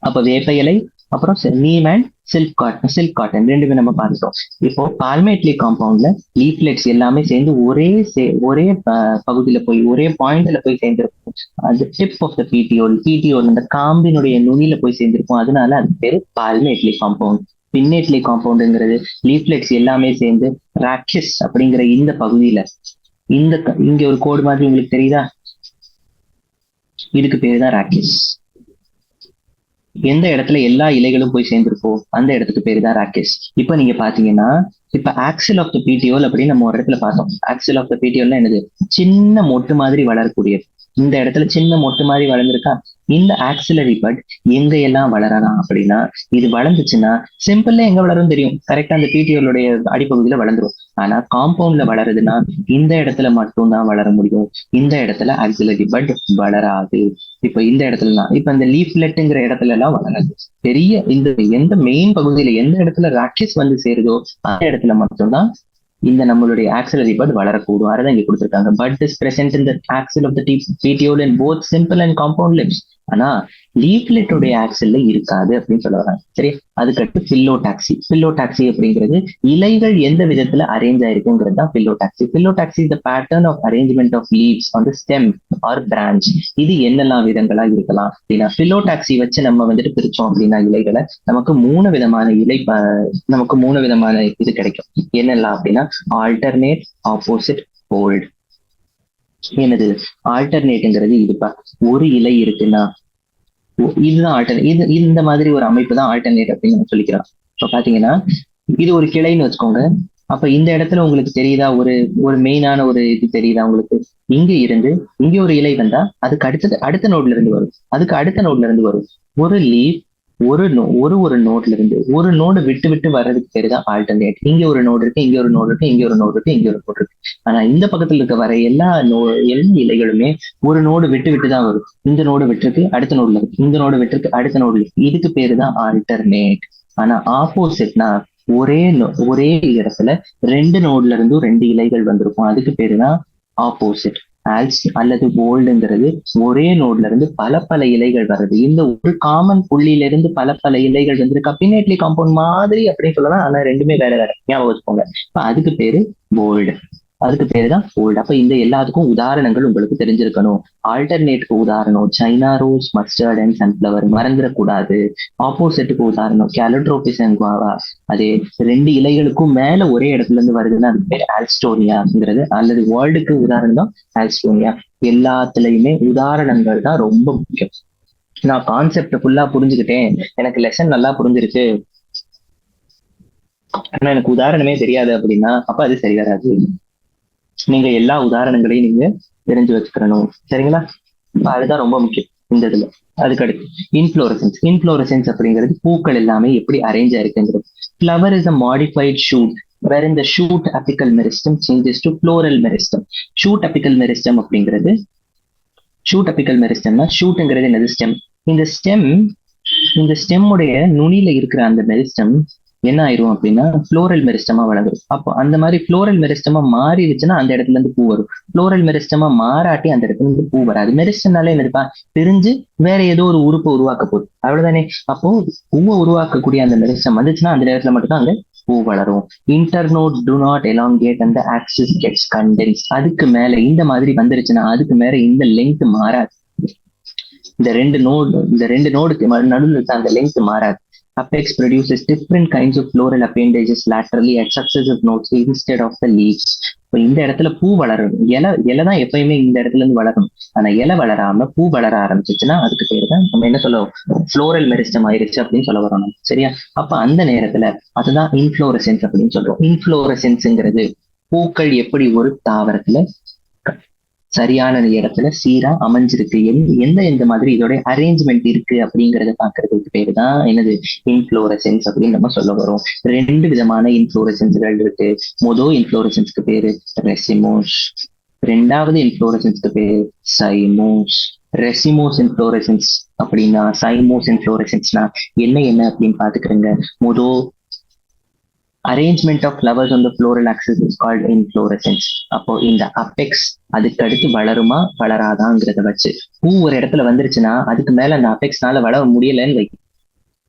அப்ப வேப்ப இலை, அப்புறம் நீம் அண்ட் சில்க் காட்டன் ரெண்டுமே நம்ம பார்த்துட்டோம். இப்போ பால்மேட்லி காம்பவுண்ட்ல லீஃப்லெட்ஸ் எல்லாமே சேர்ந்து ஒரே பகுதியில போய் ஒரே பாயிண்ட்ல போய் சேர்ந்திருக்கும். அது டிப் ஆஃப் த பிடிஓல் அந்த காம்பினுடைய நுனியில போய் சேர்ந்திருக்கும். அதனால அது பேரு பால்மேட்லி காம்பவுண்ட். பின்னேட்லி காம்பவுண்ட்ங்கிறது லீஃப்லெட்ஸ் எல்லாமே சேர்ந்து ராக்கிஸ் அப்படிங்கிற இந்த பகுதியில இங்க ஒரு கோடு மாதிரி உங்களுக்கு தெரியுதா? இதுக்கு பேருதான் ராக்கிஸ். எந்த இடத்துல எல்லா இலைகளும் போய் சேர்ந்திருக்கோ அந்த இடத்துக்கு பேரு தான் ராக்கிஸ். இப்ப நீங்க பாத்தீங்கன்னா, இப்ப ஆக்சில் ஆஃப் த பிடிஓல் அப்படின்னு நம்ம ஒரு இடத்துல பார்த்தோம். ஆக்சில் ஆஃப் த பிடிஓல்னா என்னது? சின்ன மொட்டு மாதிரி வளரக்கூடியது. இந்த இடத்துல சின்ன மொட்டு மாதிரி வளர்ந்துருக்கா? இந்த ஆக்சிலரி பட் எங்க எல்லாம் வளரலாம் அப்படின்னா, இது வளர்ந்துச்சுன்னா சிம்பிள்ல எங்க வளரும் தெரியும், கரெக்டா அந்த பிடிஓலுடைய அடிப்பகுதியில வளர்ந்துரும். ஆனா காம்பவுண்ட்ல வளருதுன்னா இந்த இடத்துல மட்டும்தான் வளர முடியும். இந்த இடத்துல ஆக்சிலரி பட் வளராது. இப்ப இந்த இடத்துலலாம், இப்ப இந்த லீஃப்லெட்டுங்கிற இடத்துல எல்லாம் வளராது. பெரிய எந்த மெயின் பகுதியில எந்த இடத்துல ராக்கிஸ் வந்து சேருதோ அந்த இடத்துல மட்டும்தான் இந்த நம்மளுடைய ஆக்சிலரி பட் வளரக்கூடும். அதான் இங்க கொடுத்துருக்காங்க. But is present in the axil of the petiole in both simple and compound leaves. ஆனா லீஃப்லெட்டோடைய ஆக்சில்ல இருக்காது அப்படின்னு சொல்ல வராங்க. சரி, அதுக்கடுத்து பில்லோடாக்சி அப்படிங்கிறது இலைகள் எந்த விதத்துல அரேஞ்ச் ஆயிருக்குங்கிறது தான் phyllotaxy is the pattern of arrangement of leaves on the stem or branch. இது என்னெல்லாம் விதங்களா இருக்கலாம் அப்படின்னா, பில்லோடாக்சி வச்சு நம்ம வந்துட்டு பிரிச்சோம் அப்படின்னா இலைகளை நமக்கு மூணு விதமான இது கிடைக்கும். என்னெல்லாம் அப்படின்னா, ஆல்டர்னேட், ஆப்போசிட், ஃபோல்ட். என்னது ஆல்டர்னேட்ங்கிறது? இதுப்பா, ஒரு இலை இருக்குன்னா இதுதான் ஆல்டர்னேட். இந்த மாதிரி ஒரு அமைப்பு தான் ஆல்டர்னேட் அப்படின்னு நம்ம சொல்லிக்கிறோம். இப்ப பாத்தீங்கன்னா, இது ஒரு கிளைன்னு வச்சுக்கோங்க. அப்ப இந்த இடத்துல உங்களுக்கு தெரியுதா ஒரு மெயினான ஒரு இது தெரியுதா உங்களுக்கு? இங்க இருந்து இங்க ஒரு இலை வந்தா அதுக்கு அடுத்த நோட்ல இருந்து வரும், அதுக்கு அடுத்த நோட்ல இருந்து வரும். ஒரு லீஃப் ஒரு நோட்ல இருந்து ஒரு நோடு விட்டு விட்டு வர்றதுக்கு பேரு தான் ஆல்டர்னேட். இங்க ஒரு நோடு இருக்கு, இங்க ஒரு நோடு இருக்கு, இங்க ஒரு நோடு இருக்கு, இங்க ஒரு நோடு இருக்கு. ஆனா இந்த பக்கத்துல இருக்க வர எல்லா இலைகளுமே ஒரு நோடு விட்டு விட்டு தான் வரும். இந்த நோடு விட்டுருக்கு, அடுத்த நோடுல இருக்கு, இந்த நோடு விட்டுருக்கு, அடுத்த நோடுல இருக்கு. இதுக்கு பேரு தான் ஆல்டர்னேட். ஆனா ஆப்போசிட்னா ஒரே இடத்துல ரெண்டு நோட்ல இருந்தும் ரெண்டு இலைகள் வந்திருக்கும். அதுக்கு பேரு தான் ஆப்போசிட். ஆல்ஸ் அல்லது வோல்டுங்கிறது ஒரே நோட்ல இருந்து பல பல இலைகள் வருது. இந்த ஒரு காமன் புள்ளியில இருந்து பல பல இலைகள் வந்து கபினேட்லி காம்பவுண்ட் மாதிரி அப்படின்னு சொல்லலாம். ஆனா ரெண்டுமே வேற வேற, ஞாபகம் வச்சுக்கோங்க. அதுக்கு பேரு வோல்டு. அதுக்கு பேரு தான் ஃபோல்ட். அப்ப இந்த எல்லாத்துக்கும் உதாரணங்கள் உங்களுக்கு தெரிஞ்சிருக்கணும். ஆல்டர்னேட்க்கு உதாரணம் China rose, mustard and sunflower, மறந்துடக்கூடாது. ஆப்போசிட்டுக்கு உதாரணம் கேலட்ரோபிஸ் அண்ட் குவாவா. அதே ரெண்டு இலைகளுக்கும் மேல ஒரே இடத்துல இருந்து வருதுன்னா அதுக்கு பேர் ஆல்ஸ்டோனியாங்கிறது. அல்லது வேர்ல்டுக்கு உதாரணம் தான் ஆல்ஸ்டோனியா. எல்லாத்துலயுமே உதாரணங்கள் தான் ரொம்ப முக்கியம். நான் கான்செப்ட் ஃபுல்லா புரிஞ்சுக்கிட்டேன், எனக்கு லெசன் நல்லா புரிஞ்சிருச்சு, ஆனா எனக்கு உதாரணமே தெரியாது அப்படின்னா அப்ப அது சரி வராது. நீங்க எல்லா உதாரணங்களையும் நீங்க தெரிஞ்சு வச்சுக்கணும். சரிங்களா? அதுதான் ரொம்ப முக்கியம் இந்த இதுல. அதுக்கடுத்து இன்ஃப்ளோரசன்ஸ். இன்ஃப்ளோரசன்ஸ் அப்படிங்கிறது பூக்கள் எல்லாமே எப்படி அரேஞ்ச் ஆயிருக்குங்கிறது. Flower is a modified shoot wherein the shoot apical meristem changes to floral meristem. shoot apical meristem அப்படிங்கிறது, ஷூட் அபிக்கல் மெரிஸ்டம்னா, ஷூட்ங்கிறது என்னது? ஸ்டெம். இந்த ஸ்டெம்முடைய நுனியில இருக்கிற அந்த மெரிஸ்டம் என்ன ஆயிரும் அப்படின்னா ஃப்ளோரல் மெரிஸ்டமா வளரும். அப்போ அந்த மாதிரி ஃப்ளோரல் மெரிஸ்டமா மாறிடுச்சுன்னா அந்த இடத்துல இருந்து பூ வரும். ஃப்ளோரல் மெரிஸ்டமா மாறாட்டி அந்த இடத்துல இருந்து பூ வராது. மெரிஸ்டம்னாலே என்னதுப்பா? பிரிஞ்சு வேற ஏதோ ஒரு உறுப்பை உருவாக்க போகுது, அவ்வளவுதானே. அப்போ பூவை உருவாக்கக்கூடிய அந்த மெரிஸ்டம் வந்துச்சுன்னா அந்த இடத்துல மட்டும்தான் அங்க பூ வளரும். இன்டர்நோட் டு நாட் எலாங்கேட் அந்த ஆக்சிஸ் கெட்ஸ் கண்டென்ஸ். அதுக்கு மேல இந்த மாதிரி வந்துருச்சுன்னா அதுக்கு மேல இந்த லெங்க் மாறாது. இந்த ரெண்டு நோடுக்கு நடுவில் இருக்க அந்த லெங்க் மாறாது. Apex produces different kinds of floral appendages laterally at successive nodes instead of the leaves. இப்போ இந்த இடத்துல பூ வளரணும். இலை தான் எப்பயுமே இந்த இடத்துல இருந்து வளரணும். ஆனா இலை வளராம பூ வளர ஆரம்பிச்சிச்சுன்னா அதுக்கு பேரு தான் நம்ம என்ன சொல்லுவோம்? ஃப்ளோரல் மெரிஸ்டம் ஆயிருச்சு அப்படின்னு சொல்ல வரோம் நம்ம. சரியா? அப்ப அந்த நேரத்துல அதுதான் இன்ஃப்ளோரசன்ஸ் அப்படின்னு சொல்றோம். இன்ஃப்ளோரசன்ஸ்ங்கிறது பூக்கள் எப்படி ஒரு தாவரத்துல சரியான இடத்துல சீரா அமைஞ்சிருக்கு, எந்த மாதிரி இதோட அரேஞ்ச்மெண்ட் இருக்கு அப்படிங்கறத பாக்குறதுக்கு பேரு தான் என்னது? இன்ஃப்ளோரசன்ஸ் அப்படின்னு நம்ம சொல்ல வரோம். ரெண்டு விதமான இன்ஃப்ளோரசன்ஸ்கள் இருக்கு. முதல் இன்ஃப்ளோரசன்ஸ்க்கு பேரு ரெசிமோஸ், ரெண்டாவது இன்ஃப்ளோரசன்ஸ்க்கு பேரு சைமோஸ். ரெசிமோஸ் இன்ஃப்ளோரசன்ஸ் அப்படின்னா சைமோஸ் இன்ஃப்ளோரசன்ஸ்னா என்ன அப்படின்னு பாத்துக்கிறேங்க. முதல் arrangement of flowers on the floral axis is called inflorescence. அப்போ இந்த அபெக்ஸ் அதுக்கு அடுத்து வளருமா வளராதாங்கிறத வச்சு பூ ஒரு இடத்துல வந்துருச்சுன்னா அதுக்கு மேல அந்த அபெக்ஸ்னால வளர முடியலன்னு வை.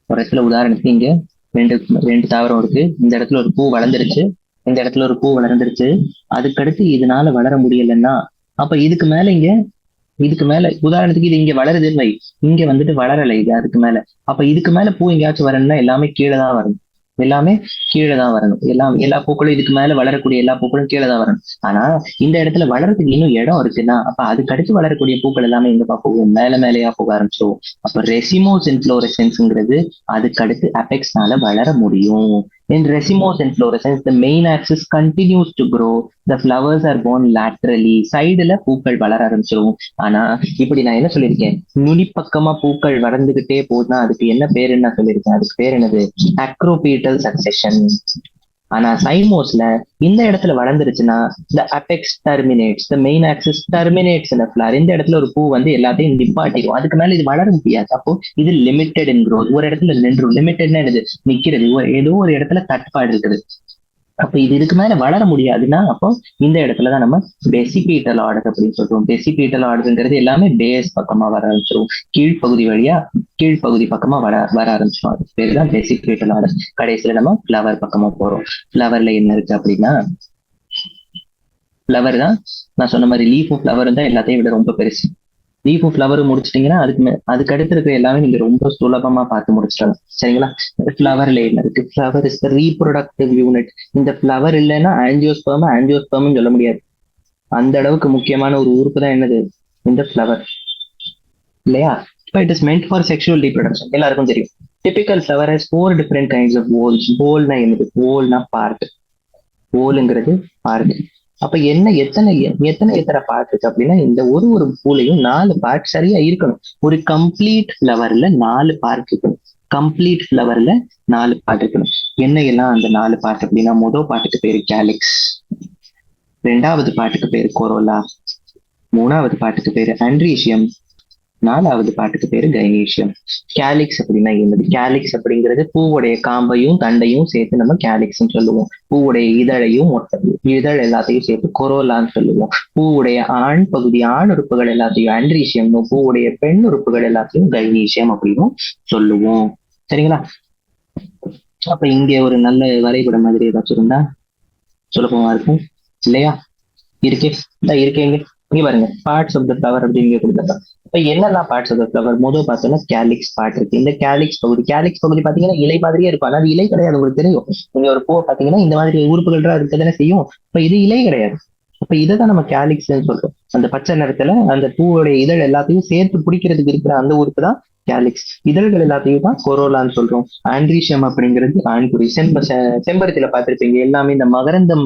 ஒரு இடத்துல உதாரணத்துக்கு இங்க ரெண்டு தாவரம் இருக்கு, இந்த இடத்துல ஒரு பூ வளர்ந்துருச்சு, இந்த இடத்துல ஒரு பூ வளர்ந்துருச்சு, அதுக்கடுத்து இதனால வளர முடியலன்னா அப்ப இதுக்கு மேல உதாரணத்துக்கு இது இங்க வளருதுன்னு வை, இங்க வந்துட்டு வளரலை இது அதுக்கு மேல. அப்ப இதுக்கு மேல பூ எங்கேயாச்சும் வரணும்னா எல்லாமே கீழே தான் வரணும். எல்லா பூக்களும் இதுக்கு மேல வளரக்கூடிய எல்லா பூக்களும் கீழே தான் வரணும். ஆனா இந்த இடத்துல வளர்றதுக்கு இன்னும் இடம் இருக்குன்னா அப்ப அதுக்கு அடுத்து வளரக்கூடிய பூக்கள் எல்லாமே எங்கப்பா போகும்? மேலேயா போக ஆரம்பிச்சிடும். அப்ப ரெசிமோஸ் இன்ஃப்ளோரசன்ஸ்ங்கிறது அதுக்கு அடுத்து அபெக்ஸ்னால வளர முடியும். In racemose inflorescence, the main axis continues to grow. The flowers are born laterally. சைடுல பூக்கள் வளர ஆரம்பிச்சிடும். ஆனா இப்படி நான் என்ன சொல்லியிருக்கேன்? நுனிப்பக்கமா பூக்கள் வளர்ந்துகிட்டே போதுன்னா அதுக்கு என்ன பேருன்னு நான் சொல்லியிருக்கேன். அதுக்கு பேர் என்னது? அக்ரோபீட்டல் சக்செஷன். ஆனா சைமோஸ்ல இந்த இடத்துல வளர்ந்துருச்சுன்னா the apex terminates, the main axis terminates in a flower. இந்த இடத்துல ஒரு பூ வந்து எல்லாத்தையும் நிப்பாட்டிடும், அதுக்கு மேல இது வளர முடியாது. அப்போ இது லிமிட்டெட் இன் growth. ஒரு இடத்துல நின்றும். லிமிட்டட்னா என்னது? நிக்கிறது. ஏதோ ஒரு இடத்துல தட்டுப்பாடு இருக்குது. அப்ப இதுக்கு மேல வளர முடியாதுன்னா அப்போ இந்த இடத்துலதான் நம்ம பெசிபீட்டல் ஆர்டர் அப்படின்னு சொல்றோம். பெசிபீட்டல் ஆர்டர்ங்கிறது எல்லாமே பேஸ் பக்கமா வர ஆரம்பிச்சிடும். கீழ்ப்பகுதி பக்கமா வர ஆரம்பிச்சிடும். அது பேர் தான் பெசிபீட்டல் ஆர்டர். கடைசியில நம்ம ஃபிளவர் பக்கமா போறோம். ஃபிளவர்ல என்ன இருக்கு அப்படின்னா, ஃபிளவர் தான் நான் சொன்ன மாதிரி லீஃபும் ஃபிளவரும் தான் எல்லாத்தையும் விட ரொம்ப பெருசு. லீஃபும் ஃபிளவரும் முடிச்சிட்டீங்கன்னா அதுக்கு அடுத்து இருக்கிற எல்லாமே நீங்க ரொம்ப சுலபமா பார்த்து முடிச்சிடலாம். சரிங்களா? ஃபிளவர்ல என்ன இருக்கு? Flower is the reproductive unit. இந்த ஃபிளவர் இல்லைன்னா ஆஞ்சியோஸ்பர்ம் சொல்ல முடியாது. அந்த அளவுக்கு முக்கியமான ஒரு உறுப்பு தான் என்னது? இந்த ஃபிளவர், இல்லையா? It is meant for sexual reproduction. எல்லாருக்கும் தெரியும். Typical flower has 4 different kinds of whorls. whorlனா என்னது? whorlனா பார்ட். whorlங்கிறது பார்ட். அப்ப எத்தனை பார்ட் இருக்கு அப்படின்னா இந்த ஒரு பூலையும் 4 பார்ட் சரியா இருக்கணும். ஒரு கம்ப்ளீட் ஃபிளவர்ல 4 பார்ட் இருக்கணும். கம்ப்ளீட் ஃபிளவர்ல 4 பார்ட் இருக்கணும். என்ன எல்லாம் அந்த 4 பார்ட் அப்படின்னா, முதல் பாட்டுக்கு பேரு கேலிக்ஸ், ரெண்டாவது பாட்டுக்கு பேரு கொரோலா, மூணாவது பாட்டுக்கு பேரு ஆண்ட்ரீஷியம், 4வது பாட்டுக்கு பேரு கைனீஷியம். கேலிக்ஸ் அப்படின்னா என்னது? கேலிக்ஸ் அப்படிங்கிறது பூவுடைய காம்பையும் தண்டையும் சேர்த்து நம்ம கேலிக்ஸ்ன்னு சொல்லுவோம். பூவுடைய இதழையும் இதழ் எல்லாத்தையும் சேர்த்து கொரோலான்னு சொல்லுவோம். பூவுடைய ஆண் பகுதி, ஆண் உறுப்புகள் எல்லாத்தையும் ஆண்ட்ரீஷியம், பூவுடைய பெண் உறுப்புகள் எல்லாத்தையும் கைனீஷியம் அப்படின்னு சொல்லுவோம். சரிங்களா? அப்ப இங்க ஒரு நல்ல வரைபடம் மாதிரி ஏதாச்சும் இருந்தா சுலபமா இருக்கும் இல்லையா? இருக்கே, இருக்கேங்க. இங்க பாருங்க, பார்ட்ஸ் ஆஃப் த ஃபிளவர் அப்படின்னு கொடுத்தாங்க. இப்ப என்னெல்லாம் பார்ட்ஸ் ஆஃப் த ஃபிளவர்? முதல் பார்த்தோம்னா கேலிக்ஸ் பார்ட் இருக்கு. இந்த கேலிக்ஸ் பகுதி பாத்தீங்கன்னா இலை மாதிரியே இருக்கும். ஆனா அது இலை கிடையாது, உங்களுக்கு தெரியும். நீங்க ஒரு பூவை பாத்தீங்கன்னா இந்த மாதிரி உறுப்புகள் இருக்க தானே செய்யும். இப்ப இது இலை கிடையாது. அப்ப இதைதான் நம்ம கேலிக்ஸ் சொல்றோம். அந்த பச்சை நிறத்துல அந்த பூவோடைய இதழ் எல்லாத்தையும் சேர்த்து பிடிக்கிறதுக்கு இருக்கிற அந்த உறுப்பு தான் கேலிக்ஸ். இதழ்கள் எல்லாத்தையும் தான் கொரோலான்னு சொல்றோம். ஆண்ட்ரீஷியம் அப்படிங்கிறது ஆண்குறி. செம்பருத்தில பார்த்திருப்பீங்க, எல்லாமே இந்த மகரந்தம்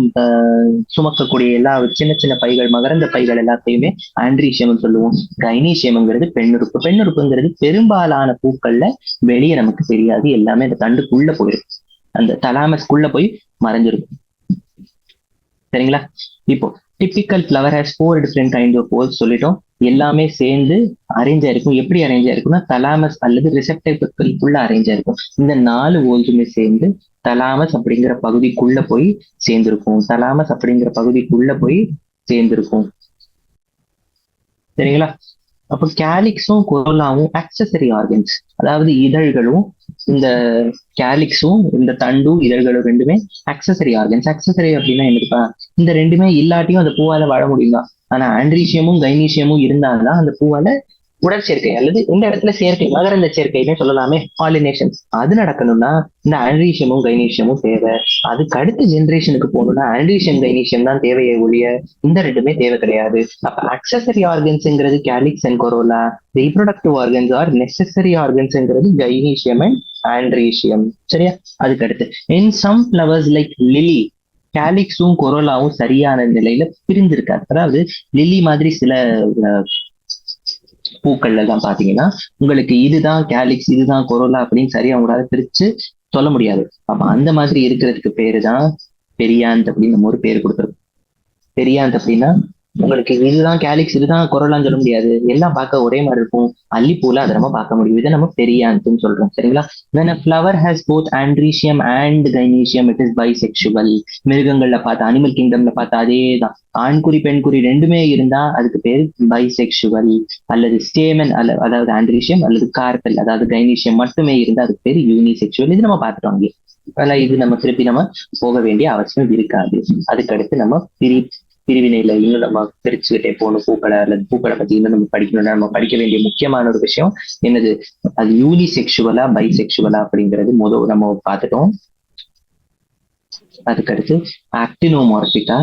சுமக்கக்கூடிய எல்லா சின்ன சின்ன பைகள், மகரந்த பைகள் எல்லாத்தையுமே ஆண்ட்ரீஷியம் சொல்லுவோம். கைனீஷியம்ங்கிறது பெண்ணுறுப்பு. பெண்ணுறுப்புங்கிறது பெரும்பாலான பூக்கள்ல வெளியே நமக்கு தெரியாது, எல்லாமே அந்த தண்டுக்குள்ள போயிருக்கும், அந்த தலாமஸ்குள்ள போய் மறைஞ்சிருக்கும். சரிங்களா? இப்போ typical flower has 4 different kind of whorls சொல்லிட்டோம். எல்லாமே சேர்ந்து அரேஞ்ச் ஆயிருக்கும். எப்படி அரேஞ்ச் ஆயிருக்கும்னா தலாமஸ் அல்லது ரிசெப்டர்களுக்குள்ள அரேஞ்ச் ஆயிருக்கும். இந்த 4 ஹோல்ஸுமே சேர்ந்து தலாமஸ் அப்படிங்கிற பகுதிக்குள்ள போய் சேர்ந்திருக்கும். சரிங்களா? அப்ப கேலிக்ஸும் கொரோலாவும் ஆக்சசரி ஆர்கன்ஸ், அதாவது இதழ்களும் இந்த கேலிக்ஸும் இந்த தண்டும் இதழ்களும் ரெண்டுமே ஆக்சசரி ஆர்கன்ஸ். ஆக்சசரி அப்படின்னா என்னதுப்பா? இந்த ரெண்டுமே இல்லாட்டியும் அந்த பூவால வாழ முடியுமா? ஆனா ஆண்ட்ரீஷியமும் கைனீஷியமும் இருந்தால்தான் அந்த பூவால உடற்சேர்க்கை அல்லது இந்த இடத்துல சேர்க்கை, மகரந்த சேர்க்கைன்னு சொல்லலாமே, பாலினேஷன், அது நடக்கணும்னா இந்த ஆண்ட்ரீஷியமும் கைனீஷியமும் தேவை. அதுக்கு அடுத்த ஜென்ரேஷனுக்கு போகணும்னா ஆண்ட்ரீஷியம் கைனீஷியம் தான் தேவையை ஒழிய இந்த ரெண்டுமே தேவை கிடையாது. அப்ப அக்சசரி ஆர்கன்ஸ்ங்கிறது calyx and corolla, reproductive organs are necessary ஆர்கன்ஸ்ங்கிறது கைனீஷியம் அண்ட் ஆண்ட்ரீஷியம். சரியா? அதுக்கு அடுத்து in some flowers like lily, கேலிக்ஸும் கொரோலாவும் சரியான நிலையில பிரிந்திருக்காது. அதாவது லில்லி மாதிரி சில பூக்கள்ல தான் பாத்தீங்கன்னா உங்களுக்கு இதுதான் கேலிக்ஸ், இதுதான் கொரோலா அப்படின்னு சரியா உங்களால பிரிச்சு சொல்ல முடியாது. அப்ப அந்த மாதிரி இருக்கிறதுக்கு பேருதான் பெரியாந்த் அப்படின்னு நம்ம ஒரு பேர் கொடுத்துருக்கோம். பெரியாந்த் அப்படின்னா உங்களுக்கு இதுதான் கேலிக்ஸ், இதுதான் கொரோலான்னு சொல்ல முடியாது, எல்லாம் பார்க்க ஒரே மாதிரி இருக்கும். அல்லிப்பூல அதை நம்ம பார்க்க முடியும். இதை நம்ம பெரியாந்த்னு சொல்றோம். சரிங்களா? when a flower has both andrecium and gynoecium it is bisexual. மிருகங்கள்ல பார்த்தா, அனிமல் கிங்டம்ல பார்த்தா அதேதான், ஆண்குறி பெண்குறி ரெண்டுமே இருந்தா அதுக்கு பேரு பைசெக்சுவல். அல்லது ஸ்டேமன் அதாவது ஆண்ட்ரீஷியம் அல்லது கார்பெல் அதாவது கைனீஷியம் மட்டுமே இருந்தா அதுக்கு பேரு யூனிசெக்சுவல். இது நம்ம பார்த்துட்டோம். இது நம்ம திருப்பி நம்ம போக வேண்டிய அவசியம் இருக்காது. அதுக்கடுத்து நம்ம பிரிவினையில இன்னும் நம்ம பிரிச்சுக்கிட்டே போகணும். பூக்களை அல்லது பூக்களை பத்தி இன்னும் நம்ம படிக்கணும்னா நம்ம படிக்க வேண்டிய முக்கியமான ஒரு விஷயம் என்னது? அது யூனிசெக்சுவலா பைசெக்சுவலா அப்படிங்கிறது நம்ம பார்த்துட்டோம். அதுக்கடுத்து ஆக்டினோமார்பிகா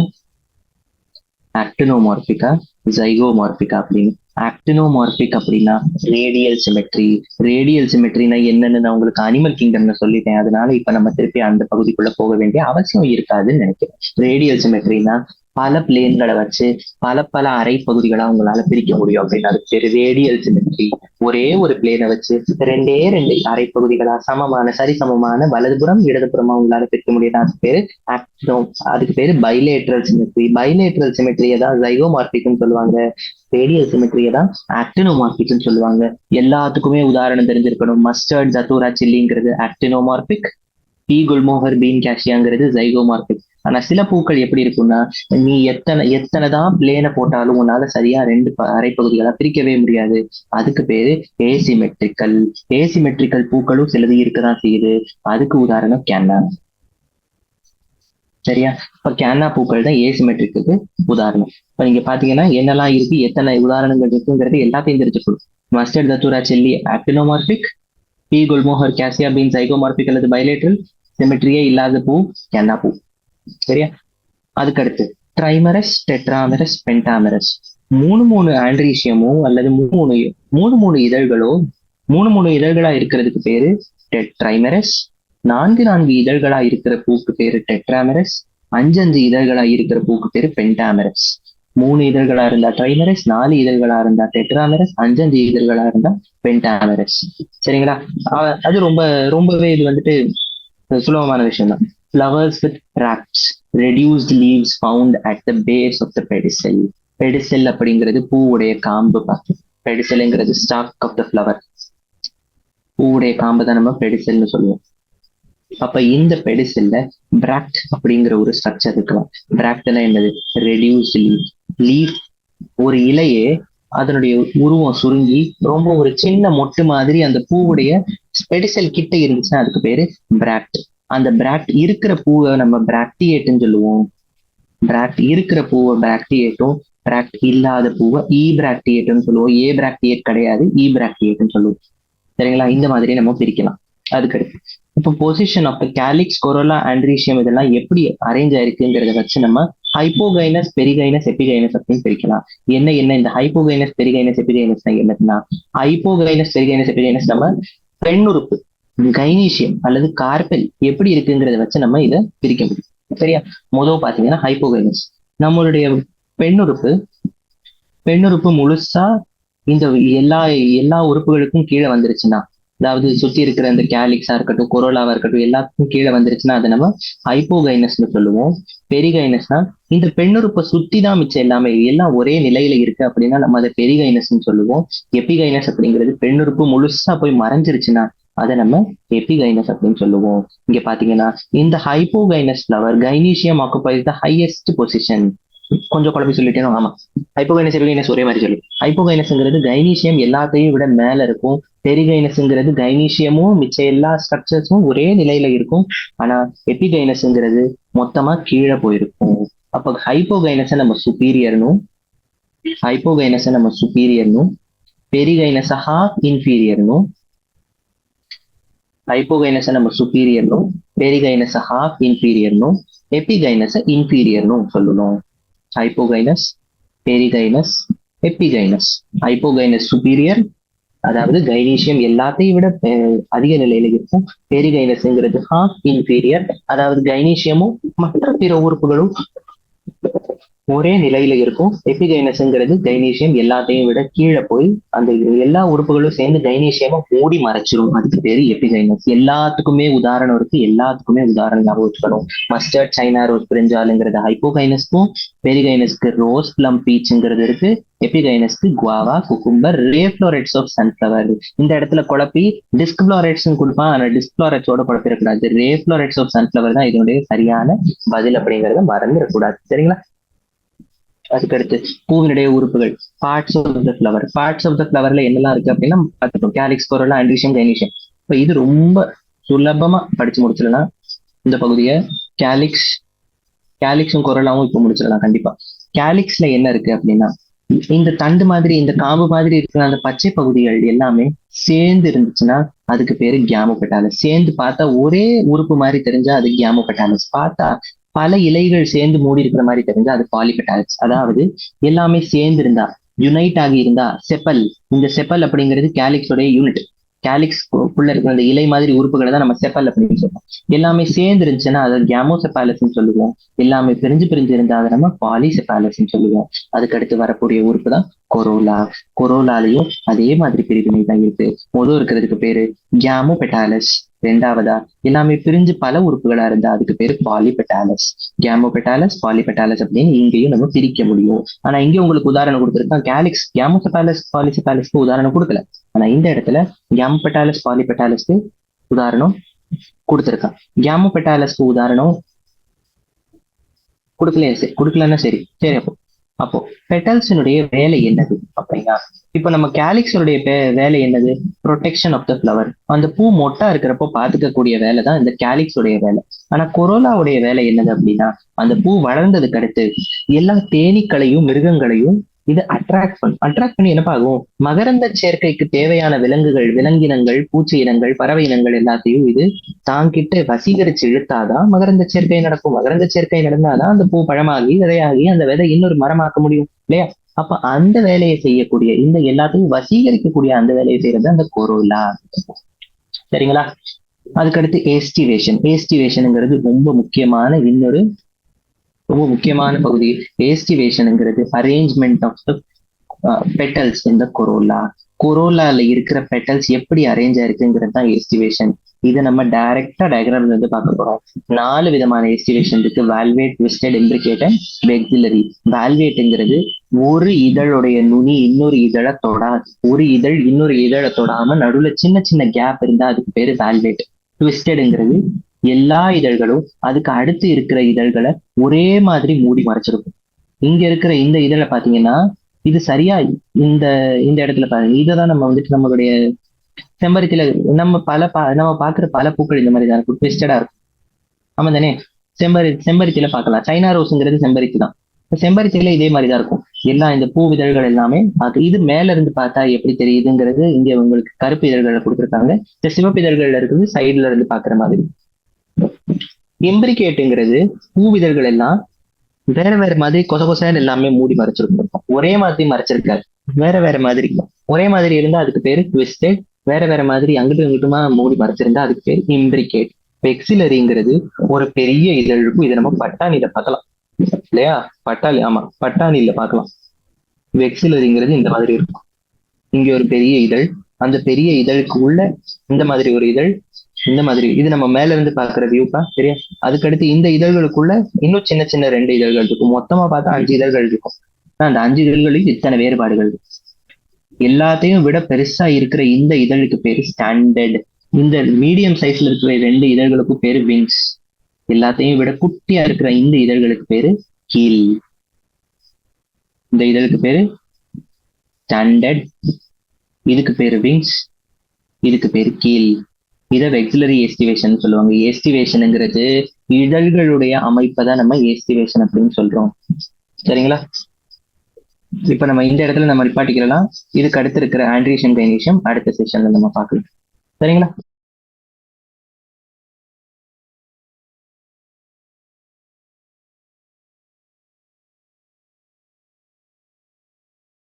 ஜைகோமார்பிகா அப்படின்னு. ஆக்டினோமார்பிக் அப்படின்னா ரேடியல் சிமெட்ரினா என்னன்னு நான் உங்களுக்கு அனிமல் கிங்டம்ல சொல்லிட்டேன். அதனால இப்ப நம்ம திருப்பி அந்த பகுதிக்குள்ள போக வேண்டிய அவசியம் இருக்காதுன்னு நினைக்கிறேன். ரேடியல் சிமெட்ரினா பல பிளேன்களை வச்சு பல அரை பகுதிகளா உங்களால பிரிக்க முடியும் அப்படின்னு அதுக்கு பேரு ரேடியல் சிமெட்ரி. ஒரே ஒரு பிளேனை வச்சு ரெண்டு அரை பகுதிகளா சரிசமமான வலதுபுறம் இடதுபுறமா உங்களால பிரிக்க முடியும். அதுக்கு பேரு அதுக்கு பேரு பைலேட்ரல் சிமெட்ரியை தான் ஜைகோமார்பிக்னு சொல்லுவாங்க. ரேடியல் சிமெட்ரியை தான் ஆக்டினோமார்பிக்னு சொல்லுவாங்க. எல்லாத்துக்குமே உதாரணம் தெரிஞ்சிருக்கணும். மஸ்டர்ட், தத்தூரா, சில்லிங்கிறது ஆக்டினோமார்பிக், பீ குல்மோகர், பீன் கேஷியாங்கிறது ஜைகோமார்பிக். ஆனா சில பூக்கள் எப்படி இருக்கும்னா நீ எத்தனைதான் பிளேனை போட்டாலும் உன்னால சரியா ரெண்டு அரை பகுதிகளா பிரிக்கவே முடியாது. அதுக்கு பேரு ஏசிமெட்ரிக்கல் பூக்களும் சிலது இருக்கதான் செய்யுது. அதுக்கு உதாரணம் கேன்னா. சரியா? இப்ப கேன்னா பூக்கள் தான் ஏசிமெட்ரிக்கு உதாரணம். இப்ப நீங்க பாத்தீங்கன்னா என்னெல்லாம் இருக்கு, எத்தனை உதாரணங்கள் இருக்குங்கிறது எல்லாத்தையும் தெரிஞ்சுக்கணும். Mustard, datura, chilli actinomorphic, pea gulmohar, cassia bean zygomorphic அல்லது பைலேட்ரல், சிமெட்ரியே இல்லாத பூ கேன்னா பூ. சரியா? அதுக்கடுத்து ட்ரைமரஸ், டெட்ராமரஸ், பென்டாமரஸ். மூணு ஆண்ட்ரீஷியமும் அல்லது மூணு இதழ்களா இருக்கிறதுக்கு பேரு ட்ரைமரஸ். 4 இதழ்களா இருக்கிற பூக்கு பேரு டெட்ராமரஸ். 5 இதழ்களா இருக்கிற பூக்கு பேரு பென்டாமரஸ். 3 இதழ்களா இருந்தா ட்ரைமரஸ், 4 இதழ்களா இருந்தா டெட்ராமரஸ், 5 இதழ்களா இருந்தா பென்டாமரஸ். சரிங்களா? அது ரொம்பவே இது வந்துட்டு சுலபமான விஷயம் தான். Flowers with bracts, reduced leaves found at the base of the pedicel. பெடிசெல் அப்படிங்கிறது பூவுடைய காம்பு பார்த்து. பெடிசல்ங்கிறது ஸ்டாக் ஆஃப் த ஃபிளவர், பூவுடைய காம்பை தான் நம்ம பெடிசல்னு சொல்லுவோம். அப்ப இந்த பெடிசல்ல பிராக்ட் அப்படிங்கிற ஒரு ஸ்ட்ரக்சர் இருக்கலாம். பிராக்ட்னா என்னது? Reduce leaf. ஒரு இலையே அதனுடைய உருவம் சுருங்கி ரொம்ப ஒரு சின்ன மொட்டு மாதிரி அந்த பூவுடைய பெடிசல் கிட்ட இருந்துச்சுன்னா அதுக்கு பேரு பிராக்ட். அந்த பிராக்ட் இருக்கிற பூவை நம்ம பிராக்டியேட்னு சொல்லுவோம். பிராக்ட் இருக்கிற பூவை பிராக்டியேட்டும், பிராக்ட் இல்லாத பூவை இ பிராக்டியேட்னு சொல்லுவோம். ஏ பிராக்டியேட் கிடையாது, இ பிராக்டியேட்னு சொல்லுவோம். சரிங்களா? இந்த மாதிரி நம்ம பிரிக்கலாம். அதுக்கடுத்து இப்போ position of calyx, corolla, androecium இதெல்லாம் எப்படி அரேஞ்ச் ஆயிருக்குங்கிறத வச்சு நம்ம ஹைப்போகைனஸ், பெரிகைனஸ், எபிகைனஸ் அப்படின்னு பிரிக்கலாம். என்ன இந்த ஹைப்போகைனஸ், பெரிகைனஸ், எபிகைனஸ் என்னதுன்னா, ஹைப்போகைனஸ், பெரிகைனஸ், எபிகைனஸ் நம்ம பெண்ணுறுப்பு கைனீஷியம் அல்லது கார்பெல் எப்படி இருக்குங்கிறத வச்சு நம்ம இதை பிரிக்க முடியும். சரியா? முதல் பாத்தீங்கன்னா ஹைப்போகைனஸ், நம்மளுடைய பெண்ணுறுப்பு முழுசா இந்த எல்லா உறுப்புகளுக்கும் கீழே வந்துருச்சுன்னா, அதாவது சுத்தி இருக்கிற அந்த கேலிக்ஸா இருக்கட்டும், கொரோலாவா இருக்கட்டும், எல்லாத்துக்கும் கீழே வந்துருச்சுன்னா அதை நம்ம ஹைப்போகைனஸ்னு சொல்லுவோம். பெரிகைனஸ்னா இந்த பெண்ணுறுப்பை சுத்தி தான் மிச்சம் எல்லாமே, எல்லாம் ஒரே நிலையில இருக்கு அப்படின்னா நம்ம அதை பெரிகைனஸ்ன்னு சொல்லுவோம். எபிகைனஸ் அப்படிங்கிறது பெண்ணுறுப்பு முழுசா போய் மறைஞ்சிருச்சுன்னா அதை நம்ம எபிகைனஸ் அப்படின்னு சொல்லுவோம். இங்க பாத்தீங்கன்னா இந்த hypogynous flower gynoecium occupies the highest position. கொஞ்சம் குழம்பி சொல்லிட்டேன். ஆமா, ஹைப்போகைனஸ், எபிகைனஸ் ஒரே மாதிரி சொல்லு. ஹைப்போகைனஸ்ங்கிறது கைனீஷியம் எல்லாத்தையும் விட மேல இருக்கும். பெரிகைனஸ்ங்கிறது கைனீஷியமும் மிச்ச எல்லா ஸ்ட்ரக்சர்ஸும் ஒரே நிலையில இருக்கும். ஆனா எபிகைனஸ்ங்கிறது மொத்தமா கீழே போயிருக்கும். அப்ப ஹைப்போகைனஸை நம்ம சுப்பீரியர்னும், பெரிகைனஸ ஹாஃப் இன்ஃபீரியர்னும், ஹைப்போகைனஸை நம்ம சுப்பீரியர்னும், பெரிகைனஸ ஹாஃப் இன்ஃபீரியர்னும், எபிகைனஸை இன்ஃபீரியர்னும் சொல்லணும். ஹைப்போகைனஸ், பெரிகைனஸ், எபிகைனஸ். ஹைப்போகைனஸ் சுப்பீரியர், அதாவது கைனீஷியம் எல்லாத்தையும் விட அதிக நிலையில இருக்கும். பெரிகைனஸ்ங்கிறது ஹாஃப் இன்ஃபீரியர், அதாவது கைனீஷியமும் மற்ற பிற உறுப்புகளும் ஒரே நிலையில இருக்கும். எபிகைனஸ்ங்கிறது கைனீஷியம் எல்லாத்தையும் விட கீழே போய் அந்த எல்லா உறுப்புகளும் சேர்ந்து கைனீஷியமா மூடி மறைச்சிரும். அதுக்கு பேரு எபிகைனஸ். எல்லாத்துக்குமே உதாரணம் இருக்கு, எல்லாத்துக்குமே உதாரணம் ஞாபகம் வச்சுக்கணும். மஸ்டர்ட், சைனா ரோஸ், பிரிஞ்சாலுங்கிறது ஹைப்போகைனஸ்க்கும், பெரிகைனஸ்க்கு ரோஸ் பிளம் பீச்சுங்கிறது இருக்கு, எபிகைனஸ்க்கு guava, cucumber, ray florets of sunflower. இந்த இடத்துல குழப்பி டிஸ்க் ஃப்ளோரெட்ஸ் கொடுப்பான், ஆனா டிஸ்க் ஃப்ளோரெட்ஸோட குழப்பிடக்கூடாது. ரே ஃப்ளோரெட்ஸ் ஆஃப் சன்ஃபிளவர் தான் இதனுடைய சரியான பதில் அப்படிங்கறத மறந்துடக்கூடாது. சரிங்களா? அதுக்கடுத்து பூவினுடைய உறுப்புகள், parts of the flower. Parts of the ஃபிளவர்ல என்னெல்லாம் இருக்கு அப்படின்னா பார்த்துட்டோம். Calyx, corolla, androecium, gynoecium. இப்போ இது ரொம்ப சுலபமா படிச்சு முடிச்சிடலாம். இந்த பகுதியை கேலிக்ஸும் கொரோலாவும் இப்போ முடிச்சிடலாம் கண்டிப்பா. கேலிக்ஸ்ல என்ன இருக்கு அப்படின்னா, இந்த தண்டு மாதிரி, இந்த காம்பு மாதிரி இருக்கிற அந்த பச்சை பகுதிகள் எல்லாமே சேர்ந்து இருந்துச்சுன்னா அதுக்கு பேரு கேமோபெட்டாலஸ். சேர்ந்து பார்த்தா ஒரே உறுப்பு மாதிரி தெரிஞ்சா அது கேமோபெட்டாலஸ். பார்த்தா பல இலைகள் சேர்ந்து மூடி இருக்கிற மாதிரி தெரிஞ்சா அது பாலிபெட்டாலஸ். அதாவது எல்லாமே சேர்ந்து இருந்தா, யுனைட் ஆகி இருந்தா செப்பல். இந்த செப்பல் அப்படிங்கிறது கேலிக்ஸோடைய யூனிட். கேலிக்ஸ் உள்ள இருக்கிற அந்த இலை மாதிரி உறுப்புகளை தான் நம்ம செப்பல் அப்படின்னு சொல்லுவோம். எல்லாமே சேர்ந்து இருந்துச்சுன்னா அதை கேமோசெப்பாலஸ்ன்னு சொல்லுவோம். எல்லாமே பிரிஞ்சு இருந்தா அதை நம்ம பாலிசெப்பாலஸ்ன்னு சொல்லுவோம். அதுக்கடுத்து வரக்கூடிய உறுப்பு தான் கொரோலா. கொரோலாலையும் அதே மாதிரி பிரிவினை தான் இருக்கு. முதல் இருக்கிறதுக்கு பேரு கேமோபெட்டாலஸ். ரெண்டாவதா எல்லாமே பிரிஞ்சு பல உறுப்புகளா இருந்தா அதுக்கு பேரு பாலிபெட்டாலஸ். கேமோபெட்டாலஸ், பாலிபெட்டாலஸ் அப்படின்னு இங்கேயும் நம்ம பிரிக்க முடியும். ஆனா இங்க உங்களுக்கு உதாரணம் கொடுத்துருக்கா, கேலிக்ஸ் கேமோசெப்பாலஸ், பாலிசெப்பாலஸ்க்கு உதாரணம் கொடுக்கல. ஆனா இந்த இடத்துல கேமோபெட்டாலஸ், பாலிபெட்டாலஸ்க்கு உதாரணம் கொடுத்துருக்கான். கேமோபெட்டாலஸ்க்கு உதாரணம் கொடுக்கலன்னா சரி. அப்போ பெட்டல்ஸினுடைய வேலை என்னது அப்படின்னா, இப்ப நம்ம கேலிக்ஸனுடைய வேலை என்னது? Protection of the flower. அந்த பூ மொட்டா இருக்கிறப்போ பாத்துக்கக்கூடிய வேலை தான் இந்த கேலிக்ஸுடைய வேலை. ஆனா கொரோலாவுடைய வேலை என்னது அப்படின்னா, அந்த பூ வளர்ந்ததுக்கு அடுத்து எல்லா தேனீக்களையும் மிருகங்களையும் இது அட்ராக்ட் பண்ணி என்னப்பா ஆகும், மகரந்த சேர்க்கைக்கு தேவையான விலங்குகள், விலங்கினங்கள், பூச்சி இனங்கள், பறவை இனங்கள் எல்லாத்தையும் இது தாங்கிட்டு வசீகரிச்சு இழுத்தாதான் மகரந்த சேர்க்கை நடக்கும். மகரந்த சேர்க்கை நடந்தாதான் அந்த பூ பழமாகி விதையாகி அந்த விதை இன்னொரு மரமாக்க முடியும் இல்லையா? அப்ப அந்த வேலையை செய்யக்கூடிய, இந்த எல்லாத்தையும் வசீகரிக்கக்கூடிய அந்த வேலையை செய்யறது அந்த கொரோலா. சரிங்களா? அதுக்கடுத்து ஏஸ்டிவேஷன்ங்கிறது ரொம்ப முக்கியமான பகுதி. ஏஸ்டிவேஷன்ங்கிறது arrangement of the petals in the corolla. கொரோலால இருக்கிற பெட்டல்ஸ் எப்படி அரேஞ்ச் ஆயிருக்குங்கிறது தான் எஸ்டிவேஷன். இதை நம்ம டைரக்டா டயக்ராம்ல இருந்து பார்க்க போறோம். 4 விதமான எஸ்டிவேஷன் இருக்கு: வால்வேட், ட்விஸ்டட், இம்ப்ரிகேட் அண்ட் வெக்ஸிலரி. வால்வேட்ங்கிறது ஒரு இதழுடைய நுனி இன்னொரு இதழை தொடாது. ஒரு இதழ் இன்னொரு இதழை தொடாம நடுவுல சின்ன சின்ன கேப் இருந்தா அதுக்கு பேரு வால்வேட். ட்விஸ்டட்ங்கிறது எல்லா இதழ்களும் அதுக்கு அடுத்து இருக்கிற இதழ்களை ஒரே மாதிரி மூடி மறைச்சிருக்கும். இங்க இருக்கிற இந்த இதழை பாத்தீங்கன்னா இது சரியா இந்த இந்த இடத்துல பாருங்க. இதைதான் நம்ம வந்துட்டு நம்மளுடைய செம்பருத்தில நம்ம நம்ம பாக்குற பல பூக்கள் இந்த மாதிரி தான் இருக்கும், ட்விஸ்டடா இருக்கும். ஆமா தானே? செம்பருத்தில பார்க்கலாம். சைனா ரோஸுங்கிறது செம்பருத்தி தான். செம்பருத்தில இதே மாதிரிதான் இருக்கும். எல்லாம் இந்த பூ இதழ்கள் எல்லாமே இது மேல இருந்து பார்த்தா எப்படி தெரியுதுங்கிறது இங்க உங்களுக்கு கருப்பு இதழ்களை கொடுத்துருக்காங்க. இந்த சிவப்பு இதழ்கள்ல இருக்குது சைடுல இருந்து பாக்குற மாதிரி. இம்பிரிகேட்டுங்கிறது பூவிதழ்கள் எல்லாம் வேற வேற மாதிரி கொசன்னு எல்லாமே மூடி மறைச்சிருக்கும். ஒரே மாதிரி மறைச்சிருக்காரு, வேற வேற மாதிரி. ஒரே மாதிரி இருந்தா அதுக்கு பேரு ட்விஸ்டட். வேற வேற மாதிரி அங்கிட்டு இங்கிட்டுமா மூடி மறைச்சிருந்தா அதுக்கு பேரு இம்பிரிகேட். வெக்ஸிலரிங்கிறது ஒரு பெரிய இதழ் இருக்கும். இதை நம்ம பட்டாணியில பார்க்கலாம் இல்லையா? பட்டாணியில பார்க்கலாம். வெக்ஸிலரிங்கிறது இந்த மாதிரி இருக்கும். இங்க ஒரு பெரிய இதழ், அந்த பெரிய இதழுக்கு உள்ள இந்த மாதிரி ஒரு இதழ், இந்த மாதிரி. இது நம்ம மேல இருந்து பாக்குற வியூப்பா சரியா? அதுக்கடுத்து இந்த இதழ்களுக்குள்ள இன்னும் சின்ன சின்ன 2 இதழ்கள் இருக்கும். மொத்தமா பார்த்தா 5 இதழ்கள் இருக்கும். அந்த 5 இதழ்களில் இத்தனை வேறுபாடுகள். எல்லாத்தையும் விட பெருசா இருக்கிற இந்த இதழுக்கு பேரு ஸ்டாண்டர்ட். இந்த மீடியம் சைஸ்ல இருக்கிற 2 இதழ்களுக்கும் பேரு விங்ஸ். எல்லாத்தையும் விட குட்டியா இருக்கிற இந்த இதழ்களுக்கு பேரு கீல். இந்த இதழுக்கு பேரு ஸ்டாண்டர்ட், இதுக்கு பேரு விங்ஸ், இதுக்கு பேரு கீல். இதை வெக்ஸிலரி எஸ்டிவேஷன் சொல்லுவாங்க. எஸ்டிவேஷனுங்கிறது இதழ்களுடைய அமைப்பை தான் நம்ம எஸ்டிவேஷன் அப்படின்னு சொல்றோம். சரிங்களா? இப்ப நம்ம இந்த இடத்துல நம்ம நிப்பாட்டிக்கலாம். இதுக்கு அடுத்து இருக்கிற ஆண்ட்ரீஷியம் கைனீஷியம் அடுத்த செஷன்ல நம்ம பார்க்கலாம். சரிங்களா?